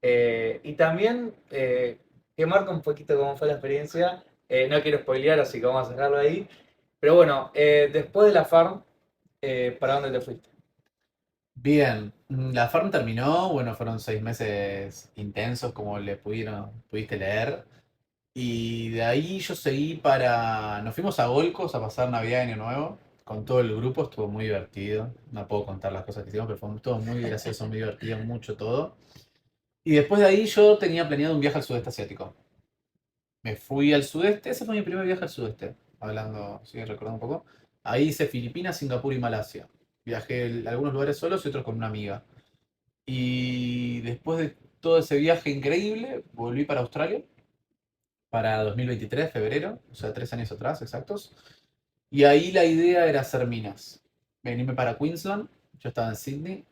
Y también que marca un poquito cómo fue la experiencia. No quiero spoilear, así que vamos a dejarlo ahí. Pero bueno, después de la farm, ¿para dónde te fuiste? Bien, la farm terminó, bueno, fueron 6 meses intensos como pudiste leer. Y de ahí yo seguí nos fuimos a Golcos a pasar Navidad y Año Nuevo con todo el grupo, estuvo muy divertido. No puedo contar las cosas que hicimos, pero fue todo muy gracioso, muy divertido, mucho todo. Y después de ahí yo tenía planeado un viaje al sudeste asiático. Me fui al sudeste, ese fue mi primer viaje al sudeste, hablando, sí, recordando un poco. Ahí hice Filipinas, Singapur y Malasia. Viajé a algunos lugares solos y otros con una amiga. Y después de todo ese viaje increíble, volví para Australia, para 2023, febrero, o sea, 3 años atrás, exactos. Y ahí la idea era hacer minas. Venirme para Queensland, yo estaba en Sydney.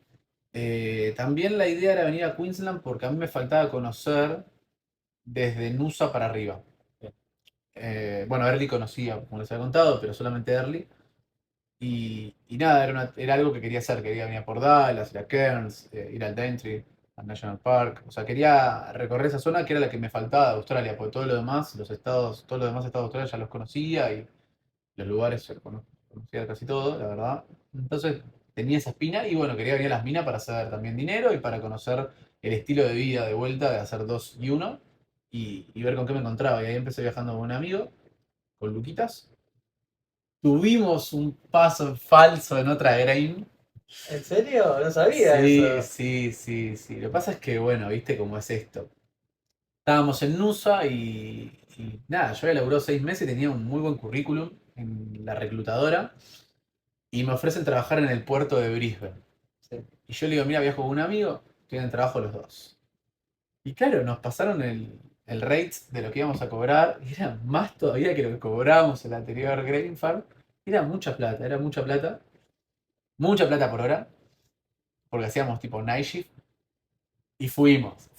También la idea era venir a Queensland porque a mí me faltaba conocer desde Nusa para arriba. Bueno, Early conocía, como les había contado, pero solamente Early. Y nada, era algo que quería hacer. Quería venir por Dallas, ir a Cairns, ir al Daintree, al National Park. O sea, quería recorrer esa zona que era la que me faltaba de Australia, porque todo lo demás, todos los demás estados de Australia ya los conocía y los lugares conocía casi todo, la verdad. Entonces tenía esa espina y bueno, quería venir a las minas para hacer también dinero y para conocer el estilo de vida de vuelta, de hacer dos y uno y ver con qué me encontraba. Y ahí empecé viajando con un amigo, con Luquitas. Tuvimos un paso falso en otra grain. ¿En serio? No sabía Sí, eso. sí, sí, sí. Lo que pasa es que, bueno, viste cómo es esto. Estábamos en Nusa y nada, yo había laburado 6 meses y tenía un muy buen currículum en la reclutadora y me ofrecen trabajar en el puerto de Brisbane. Sí. Y yo le digo, mira, viajo con un amigo, tienen trabajo los dos. Y claro, nos pasaron el rate de lo que íbamos a cobrar y era más todavía que lo que cobrábamos en la anterior Grain Farm. Era mucha plata por hora, porque hacíamos tipo night shift. Y fuimos.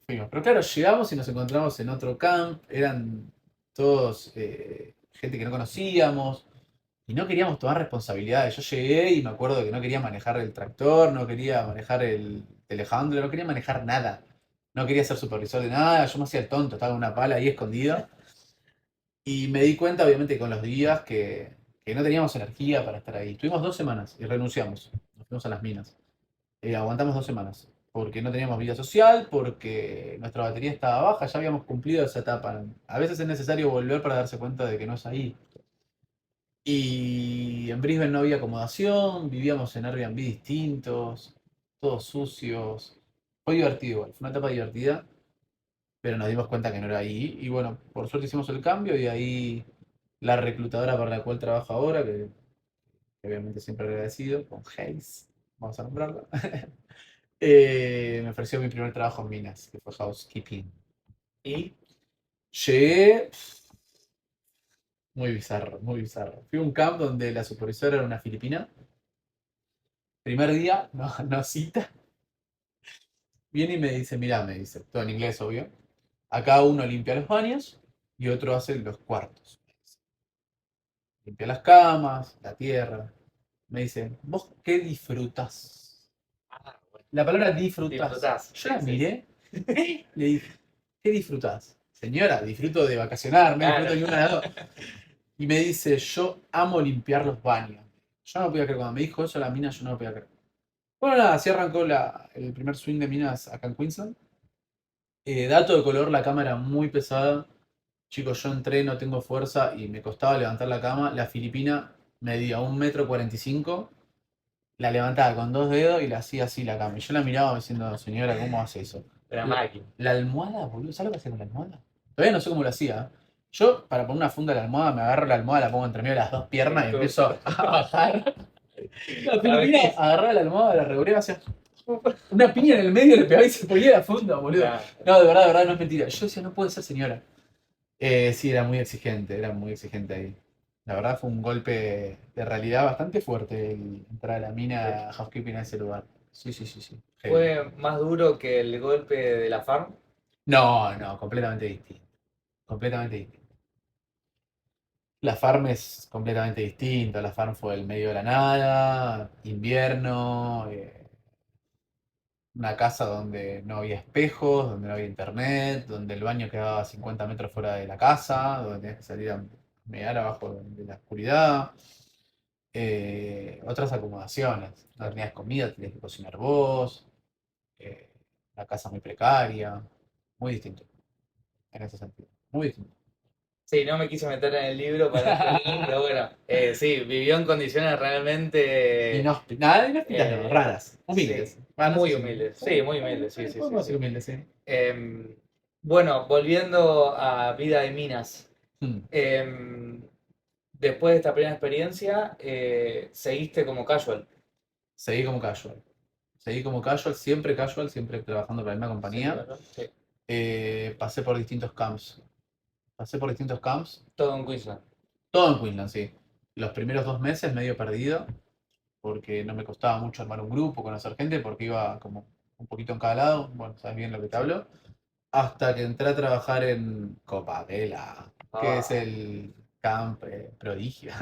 Pero claro, llegamos y nos encontramos en otro camp, eran todos gente que no conocíamos y no queríamos tomar responsabilidades. Yo llegué y me acuerdo que no quería manejar el tractor, no quería manejar el telehandler, no quería manejar nada. No quería ser supervisor de nada, yo me hacía el tonto, estaba en una pala ahí escondido. Y me di cuenta, obviamente, con los días que no teníamos energía para estar ahí. Estuvimos 2 semanas y renunciamos. Nos fuimos a las minas. Aguantamos 2 semanas. Porque no teníamos vida social, porque nuestra batería estaba baja, ya habíamos cumplido esa etapa. A veces es necesario volver para darse cuenta de que no es ahí. Y en Brisbane no había acomodación, vivíamos en Airbnb distintos. todos sucios. Fue divertido, igual, fue una etapa divertida, pero nos dimos cuenta que no era ahí. Y bueno, por suerte hicimos el cambio y ahí la reclutadora para la cual trabajo ahora, que obviamente siempre agradecido, con Hayes, vamos a nombrarla, me ofreció mi primer trabajo en minas, que fue housekeeping. Y Llegué, muy bizarro, muy bizarro. Fui a un camp donde la supervisora era una filipina. Primer día, no, no cita. Viene y me dice, mirá, me dice, todo en inglés, obvio. Acá uno limpia los baños y otro hace los cuartos. Limpia las camas, la tierra. Me dice, ¿vos qué disfrutas? ah, bueno, La palabra disfrutas. disfrutás. Yo Sí, la sí, sí. miré, le dije, ¿qué disfrutas? Señora, disfruto de vacacionar, no disfruto Claro. ninguna de las dos. Y me dice, yo amo limpiar los baños. Yo no podía creer, cuando me dijo eso la mina, yo no podía creer. Bueno, nada, así arrancó el primer swing de minas acá en Queensland. Dato de color, la cama era muy pesada. Chicos, yo entré, no tengo fuerza y me costaba levantar la cama. La filipina medía 1,45 m, la levantaba con dos dedos y la hacía así la cama. Y yo la miraba diciendo, señora, ¿cómo hace eso? Una La, máquina. la almohada, boludo, ¿sabes lo que hacía con la almohada? Todavía no sé cómo lo hacía. Yo, para poner una funda a la almohada, me agarro la almohada, la pongo entre medio de las dos piernas y empiezo a bajar. La filipina ¿Sabés? agarraba la almohada, la revolvía, hacía una piña en el medio, le pegaba y se ponía la funda, boludo. Claro. No, de verdad, no es mentira. Yo decía, no puede ser, señora. Sí, era muy exigente ahí. La verdad fue un golpe de realidad bastante fuerte el entrar a la mina housekeeping a ese lugar. Sí, sí, sí, sí. Heavy. ¿Fue más duro que el golpe de la farm? No, no, completamente distinto. Completamente distinto. La farm es completamente distinta. La farm fue el medio de la nada, invierno, una casa donde no había espejos, donde no había internet, donde el baño quedaba a 50 metros fuera de la casa, donde tenías que salir a mear abajo de la oscuridad. Otras acomodaciones. No tenías comida, tenías que cocinar vos. eh, una casa muy precaria. Muy distinto, en ese sentido. Muy distinto. Sí, no me quise meter en el libro para no spoiler, pero bueno, sí, vivió en condiciones realmente Nada, inhóspitas no, eh, raras. sí, Humildes. Ah, no sé muy si humildes. Sí, muy humildes, sí, sí, sí, podemos decir sí. humildes, sí. Em, bueno, volviendo a vida de minas. Hmm. em, Después de esta primera experiencia, seguiste como casual. Seguí como casual. Seguí como casual, siempre trabajando para la misma Siempre compañía. casual, sí. Pasé por distintos camps. Pasé por distintos camps. Todo en Queensland. Todo en Queensland, sí. Los primeros 2 meses medio perdido, porque no me costaba mucho armar un grupo, conocer gente, porque iba como un poquito en cada lado. Bueno, sabes bien lo que te Sí. hablo. Hasta que entré a trabajar en Copacabana, que es Ah, el camp prodigio.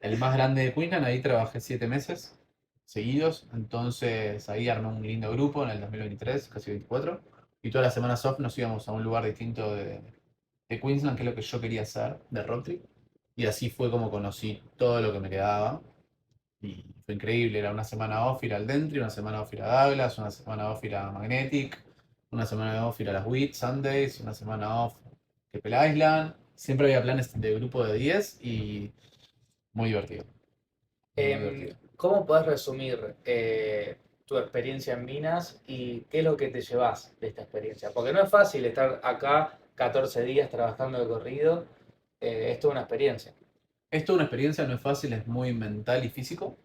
El más grande de Queensland, ahí trabajé 7 meses seguidos. Entonces ahí armé un lindo grupo en el 2023, casi 24. Y todas las semanas off nos íbamos a un lugar distinto de Queensland, que es lo que yo quería hacer, de road trip. Y así fue como conocí todo lo que me quedaba. Y fue increíble, era una semana off ir al Dentry, una semana off ir a Douglas, una semana off ir a Magnetic, una semana off ir a las WIT Sundays, una semana off Keppel Island. Siempre había planes de grupo de 10 y muy divertido, muy divertido. ¿Cómo podés resumir tu experiencia en minas y qué es lo que te llevas de esta experiencia? Porque no es fácil estar acá 14 días trabajando de corrido, es toda una experiencia. Es toda una experiencia, no es fácil, es muy mental y físico.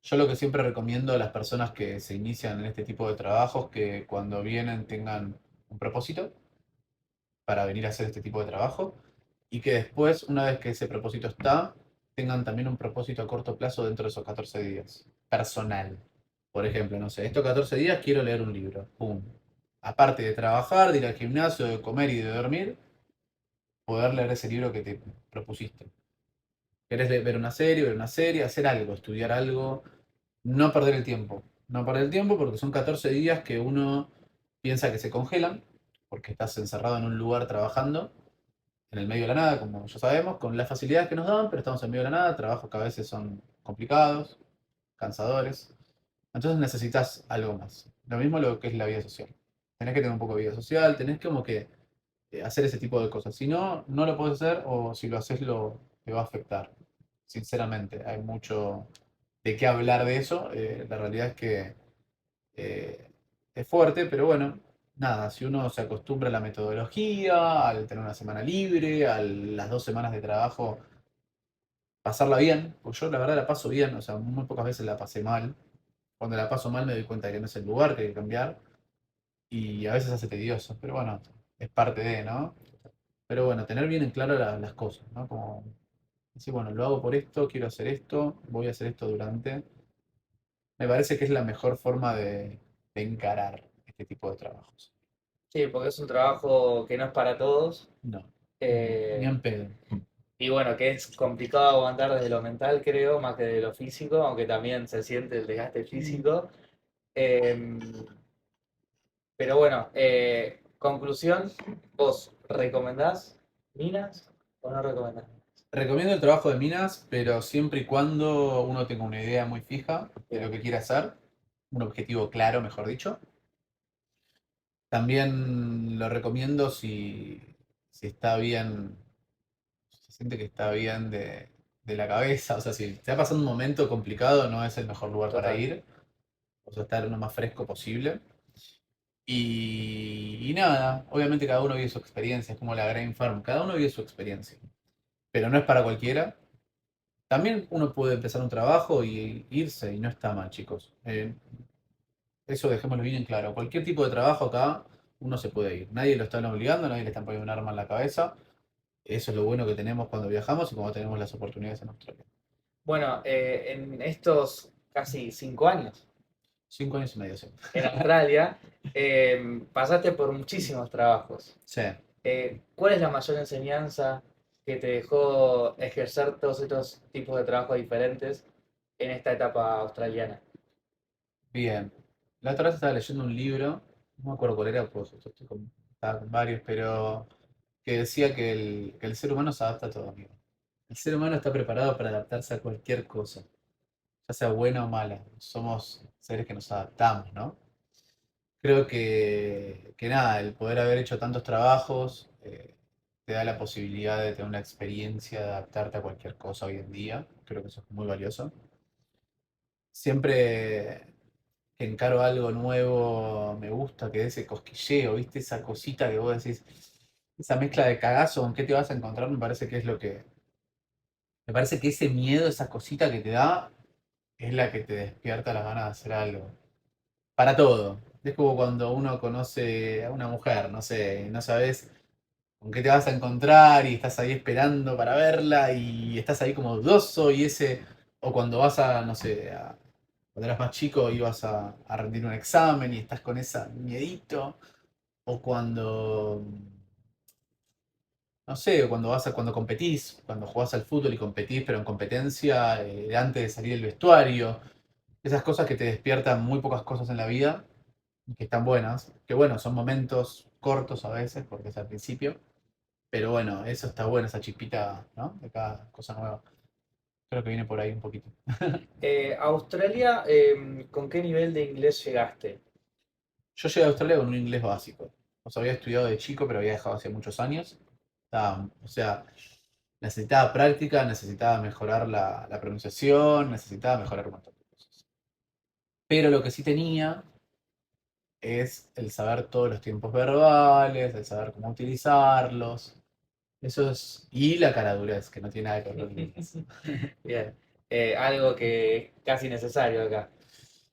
Yo lo que siempre recomiendo a las personas que se inician en este tipo de trabajos, que cuando vienen tengan un propósito para venir a hacer este tipo de trabajo y que después, una vez que ese propósito está, tengan también un propósito a corto plazo dentro de esos 14 días, personal. Por ejemplo, no sé, estos 14 días quiero leer un libro, pum. Aparte de trabajar, de ir al gimnasio, de comer y de dormir, poder leer ese libro que te propusiste. ¿Querés ver una serie, hacer algo, estudiar algo? No perder el tiempo. No perder el tiempo porque son 14 días que uno piensa que se congelan, porque estás encerrado en un lugar trabajando, en el medio de la nada, como ya sabemos, con las facilidades que nos dan, pero estamos en medio de la nada, trabajos que a veces son complicados, cansadores. Entonces necesitas algo más. Lo mismo lo que es la vida social. Tenés que tener un poco de vida social, tenés como que hacer ese tipo de cosas. Si no, no lo puedes hacer o si lo haces te va a afectar. Sinceramente, hay mucho de qué hablar de eso. La realidad es que eh, es fuerte, pero bueno, nada, si uno se acostumbra a la metodología, al tener una semana libre, a las 2 semanas de trabajo, pasarla bien, pues yo la verdad la paso bien, o sea, muy pocas veces la pasé mal. Cuando la paso mal me doy cuenta de que no es el lugar, que hay que cambiar, y a veces hace tedioso, pero bueno, es parte de, ¿no? Pero bueno, tener bien en claro las cosas, ¿no? Como decir, bueno, lo hago por esto, quiero hacer esto, voy a hacer esto durante. Me parece que es la mejor forma de encarar este tipo de trabajos. Sí, porque es un trabajo que no es para todos. No, ni eh, en pedo. y bueno, que es complicado aguantar desde lo mental, creo, más que de lo físico, aunque también se siente el desgaste físico. Eh, pero bueno, conclusión, ¿vos recomendás minas o no recomendás? Recomiendo el trabajo de minas, pero siempre y cuando uno tenga una idea muy fija de lo Bien. que quiere hacer, un objetivo claro, mejor dicho. También lo recomiendo si está bien, si se siente que está bien de la cabeza. O sea, si está pasando un momento complicado, no es el mejor lugar para Total. ir. O sea, estar lo más fresco posible. Y nada, obviamente cada uno vive su experiencia, es como la Grain Farm, cada uno vive su experiencia. Pero no es para cualquiera. También uno puede empezar un trabajo y irse, y no está mal, chicos. Eso dejémoslo bien en claro. Cualquier tipo de trabajo acá, uno se puede ir. Nadie lo está obligando, nadie le está poniendo un arma en la cabeza. Eso es lo bueno que tenemos cuando viajamos y cuando tenemos las oportunidades en Australia. Bueno, en estos casi 5 años 5 años y medio, sí. en Australia, pasaste por muchísimos trabajos. Sí, ¿Cuál es la mayor enseñanza que te dejó ejercer todos estos tipos de trabajos diferentes en esta etapa australiana? bien. La otra vez estaba leyendo un libro, no me acuerdo cuál era, pues estaba con varios, pero que decía que el ser humano se adapta a todo, amigo. El ser humano está preparado para adaptarse a cualquier cosa, ya sea buena o mala. Somos seres que nos adaptamos, ¿no? Creo que nada, el poder haber hecho tantos trabajos te da la posibilidad de tener una experiencia de adaptarte a cualquier cosa hoy en día. Creo que eso es muy valioso. Siempre que encaro algo nuevo, me gusta que dé ese cosquilleo, ¿viste? Esa cosita que vos decís, esa mezcla de cagazo, ¿con qué te vas a encontrar? Me parece que es lo que. Me parece que ese miedo, esa cosita que te da, es la que te despierta las ganas de hacer algo. Para todo. Es como cuando uno conoce a una mujer, no sé, no sabes con qué te vas a encontrar y estás ahí esperando para verla y estás ahí como dudoso y ese. O cuando vas a, no sé, cuando eras más chico ibas a rendir un examen y estás con ese miedito. O cuando, no sé, cuando competís, cuando jugás al fútbol y competís, pero en competencia, antes de salir del vestuario. Esas cosas que te despiertan muy pocas cosas en la vida, y que están buenas. Que bueno, son momentos cortos a veces, porque es al principio. Pero bueno, eso está bueno, esa chispita, ¿no? De cada cosa nueva. Creo que viene por ahí un poquito. Australia, ¿con qué nivel de inglés llegaste? Yo llegué a Australia con un inglés básico. O sea, había estudiado de chico, pero había dejado hace muchos años. O sea, necesitaba práctica, necesitaba mejorar la pronunciación, necesitaba mejorar un montón de cosas. Pero lo que sí tenía es el saber todos los tiempos verbales, el saber cómo utilizarlos. Eso es. Y la caradurez, que no tiene nada que ver con el inglés. Bien. Algo que es casi necesario acá.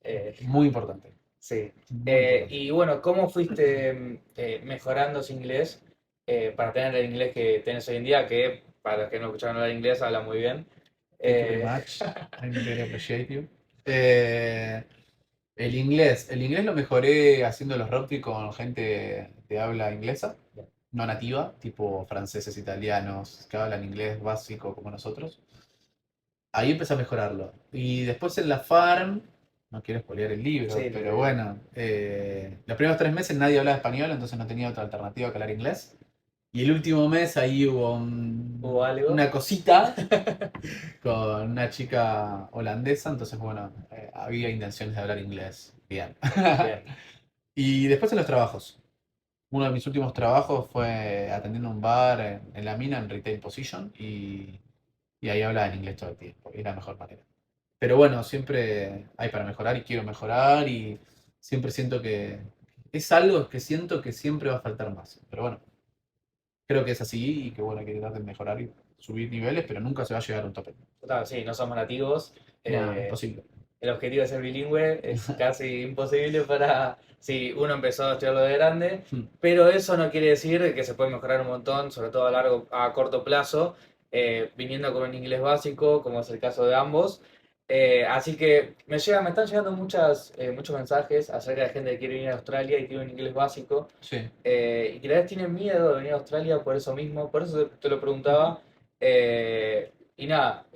Eh, Muy importante. sí. Muy importante. Y bueno, ¿cómo fuiste mejorando ese inglés para tener el inglés que tenés hoy en día? Que para los que no escucharon hablar inglés, habla muy bien. Thank you very Eh, much. I really appreciate you. Eh, el inglés lo mejoré haciendo los road trip con gente de habla inglesa, no nativa, tipo franceses, italianos, que hablan inglés básico como nosotros. Ahí empecé a mejorarlo. Y después en la farm, no quiero spoilear el libro, sí, no pero te bueno, los primeros 3 meses nadie hablaba español, entonces no tenía otra alternativa que hablar inglés. Y el último mes ahí hubo ¿Hubo algo? una cosita con una chica holandesa, entonces bueno, había intenciones de hablar inglés. Bien. Bien. Y después en los trabajos. Uno de mis últimos trabajos fue atendiendo un bar en la mina, en retail position, y ahí hablaba en inglés todo el tiempo, y era la mejor manera. Pero bueno, siempre hay para mejorar y quiero mejorar y siempre siento que es algo que siento que siempre va a faltar más. Pero bueno, creo que es así y que bueno, hay que tratar de mejorar y subir niveles, pero nunca se va a llegar a un tope. Total, sí, no somos nativos. Nada, eh, imposible. el objetivo de ser bilingüe es casi imposible para si uno empezó a estudiarlo de grande, Hmm. pero eso no quiere decir que se puede mejorar un montón, sobre todo a corto plazo, viniendo con un inglés básico, como es el caso de ambos. Así que me están llegando muchos mensajes acerca de gente que quiere venir a Australia y tiene un inglés básico. Sí. Y que la vez tienen miedo de venir a Australia por eso mismo, por eso te lo preguntaba. Y nada,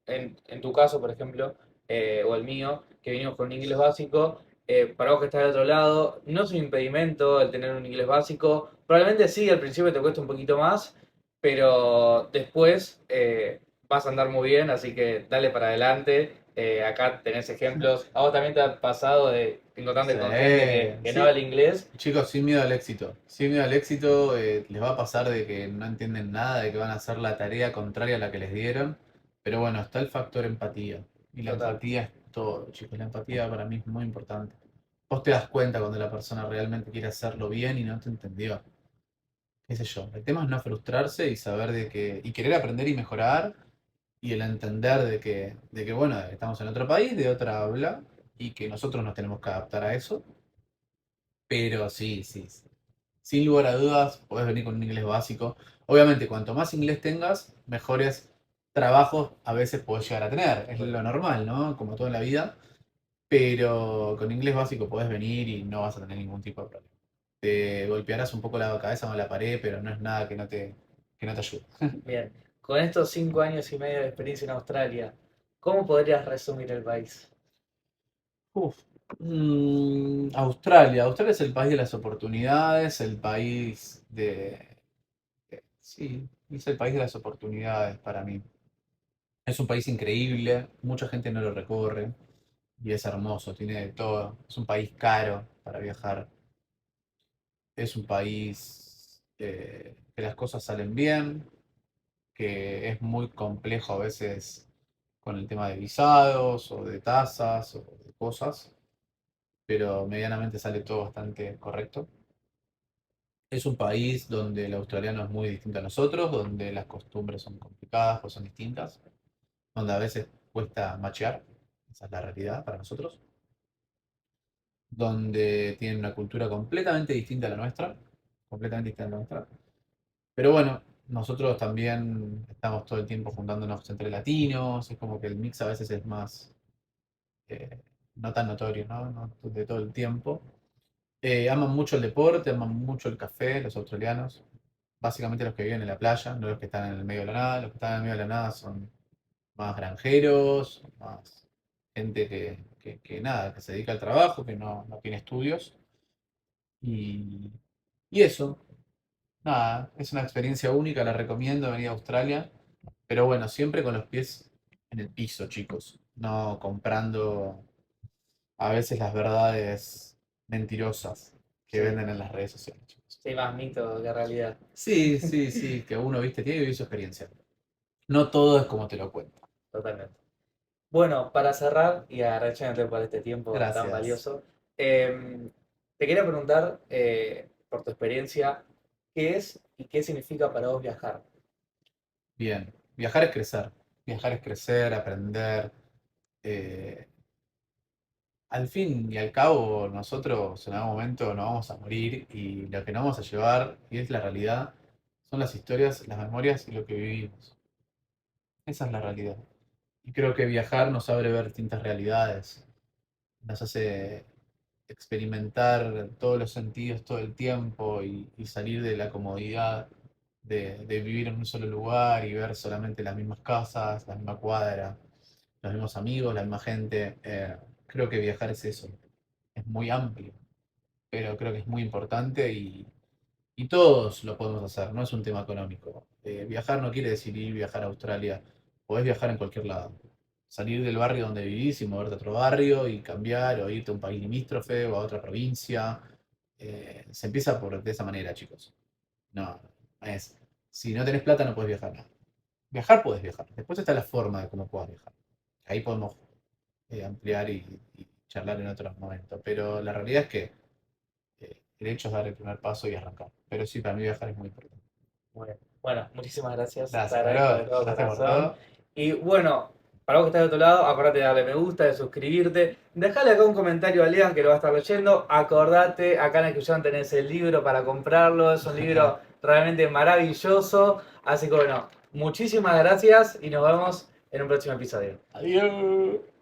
en tu caso, por ejemplo, o el mío, que venimos con un inglés básico, para vos que estás del otro lado, no es un impedimento el tener un inglés básico. Probablemente sí, al principio te cuesta un poquito más, pero después vas a andar muy bien, así que dale para adelante. Acá tenés ejemplos. ¿A vos también te ha pasado de encontrarte Sí, con gente que no sí. habla inglés? Chicos, sin miedo al éxito. Sin miedo al éxito, les va a pasar de que no entienden nada, de que van a hacer la tarea contraria a la que les dieron. Pero bueno, está el factor empatía. Y la Total. empatía es todo, chicos. La empatía para mí es muy importante. Vos te das cuenta cuando la persona realmente quiere hacerlo bien y no te entendió. Qué sé yo. El tema es no frustrarse y saber de que, y querer aprender y mejorar, y el entender de que bueno, estamos en otro país, de otra habla, y que nosotros nos tenemos que adaptar a eso. Pero sí, sí, sí. Sin lugar a dudas, podés venir con un inglés básico. Obviamente, cuanto más inglés tengas, mejores trabajos a veces podés llegar a tener. Es lo normal, ¿no? Como todo en la vida. Pero con inglés básico podés venir y no vas a tener ningún tipo de problema. Te golpearás un poco la cabeza con la pared, pero no es nada que no te ayude. Bien, con estos 5 años y medio de experiencia en Australia, ¿cómo podrías resumir el país? Uf. Australia. Australia es el país de las oportunidades, el país de... Sí, es el país de las oportunidades para mí. Es un país increíble, mucha gente no lo recorre y es hermoso, tiene de todo. Es un país caro para viajar, es un país que las cosas salen bien, que es muy complejo a veces con el tema de visados o de tasas o de cosas, pero medianamente sale todo bastante correcto. Es un país donde el australiano es muy distinto a nosotros, donde las costumbres son complicadas o son distintas, donde a veces cuesta machear, esa es la realidad para nosotros, donde tienen una cultura completamente distinta a la nuestra, completamente distinta a la nuestra. Pero bueno, nosotros también estamos todo el tiempo juntándonos entre latinos, es como que el mix a veces es más, eh, no tan notorio, ¿no? De todo el tiempo. Aman mucho el deporte, aman mucho el café, los australianos, básicamente los que viven en la playa, no los que están en el medio de la nada, los que están en el medio de la nada son más granjeros, más gente que nada, que se dedica al trabajo, que no tiene estudios. Y, y eso, nada, es una experiencia única, la recomiendo venir a Australia, pero bueno, siempre con los pies en el piso, chicos, no comprando a veces las verdades mentirosas que Sí, venden en las redes sociales, chicos. sí, más mito que realidad. Sí, sí, sí, que uno, viste, tiene que vivir su experiencia. No todo es como te lo cuento. Totalmente. Bueno, para cerrar y agradeciéndote por este tiempo tan Gracias. valioso, te quería preguntar, por tu experiencia, ¿qué es y qué significa para vos viajar? Bien, viajar es crecer. Viajar es crecer, aprender. eh, Al fin y al cabo, nosotros en algún momento nos vamos a morir y lo que nos vamos a llevar, y es la realidad, son las historias, las memorias y lo que vivimos. Esa es la realidad. Y creo que viajar nos abre ver distintas realidades, nos hace experimentar todos los sentidos todo el tiempo y salir de la comodidad de vivir en un solo lugar y ver solamente las mismas casas, la misma cuadra, los mismos amigos, la misma gente. Creo que viajar es eso, es muy amplio, pero creo que es muy importante y todos lo podemos hacer, no es un tema económico. Viajar no quiere decir ir viajar a Australia, podés viajar en cualquier lado. Salir del barrio donde vivís y moverte a otro barrio y cambiar o irte a un país limítrofe o a otra provincia. Se empieza de esa manera, chicos. No, es. Si no tenés plata no podés viajar. No. Viajar podés viajar. Después está la forma de cómo puedas viajar. Ahí podemos ampliar y charlar en otro momento. Pero la realidad es que el hecho es dar el primer paso y arrancar. Pero sí, para mí viajar es muy importante. Muy bien. Bueno, muchísimas gracias. Te Gracias, agradezco de bro. todo Gracias por corazón. todo. Y bueno, para vos que estás de otro lado, acordate de darle me gusta, de suscribirte. Dejale acá un comentario a Lean que lo va a estar leyendo. Acordate, acá en la descripción tenés el libro para comprarlo. Es un libro realmente maravilloso. Así que bueno, muchísimas gracias y nos vemos en un próximo episodio. Adiós.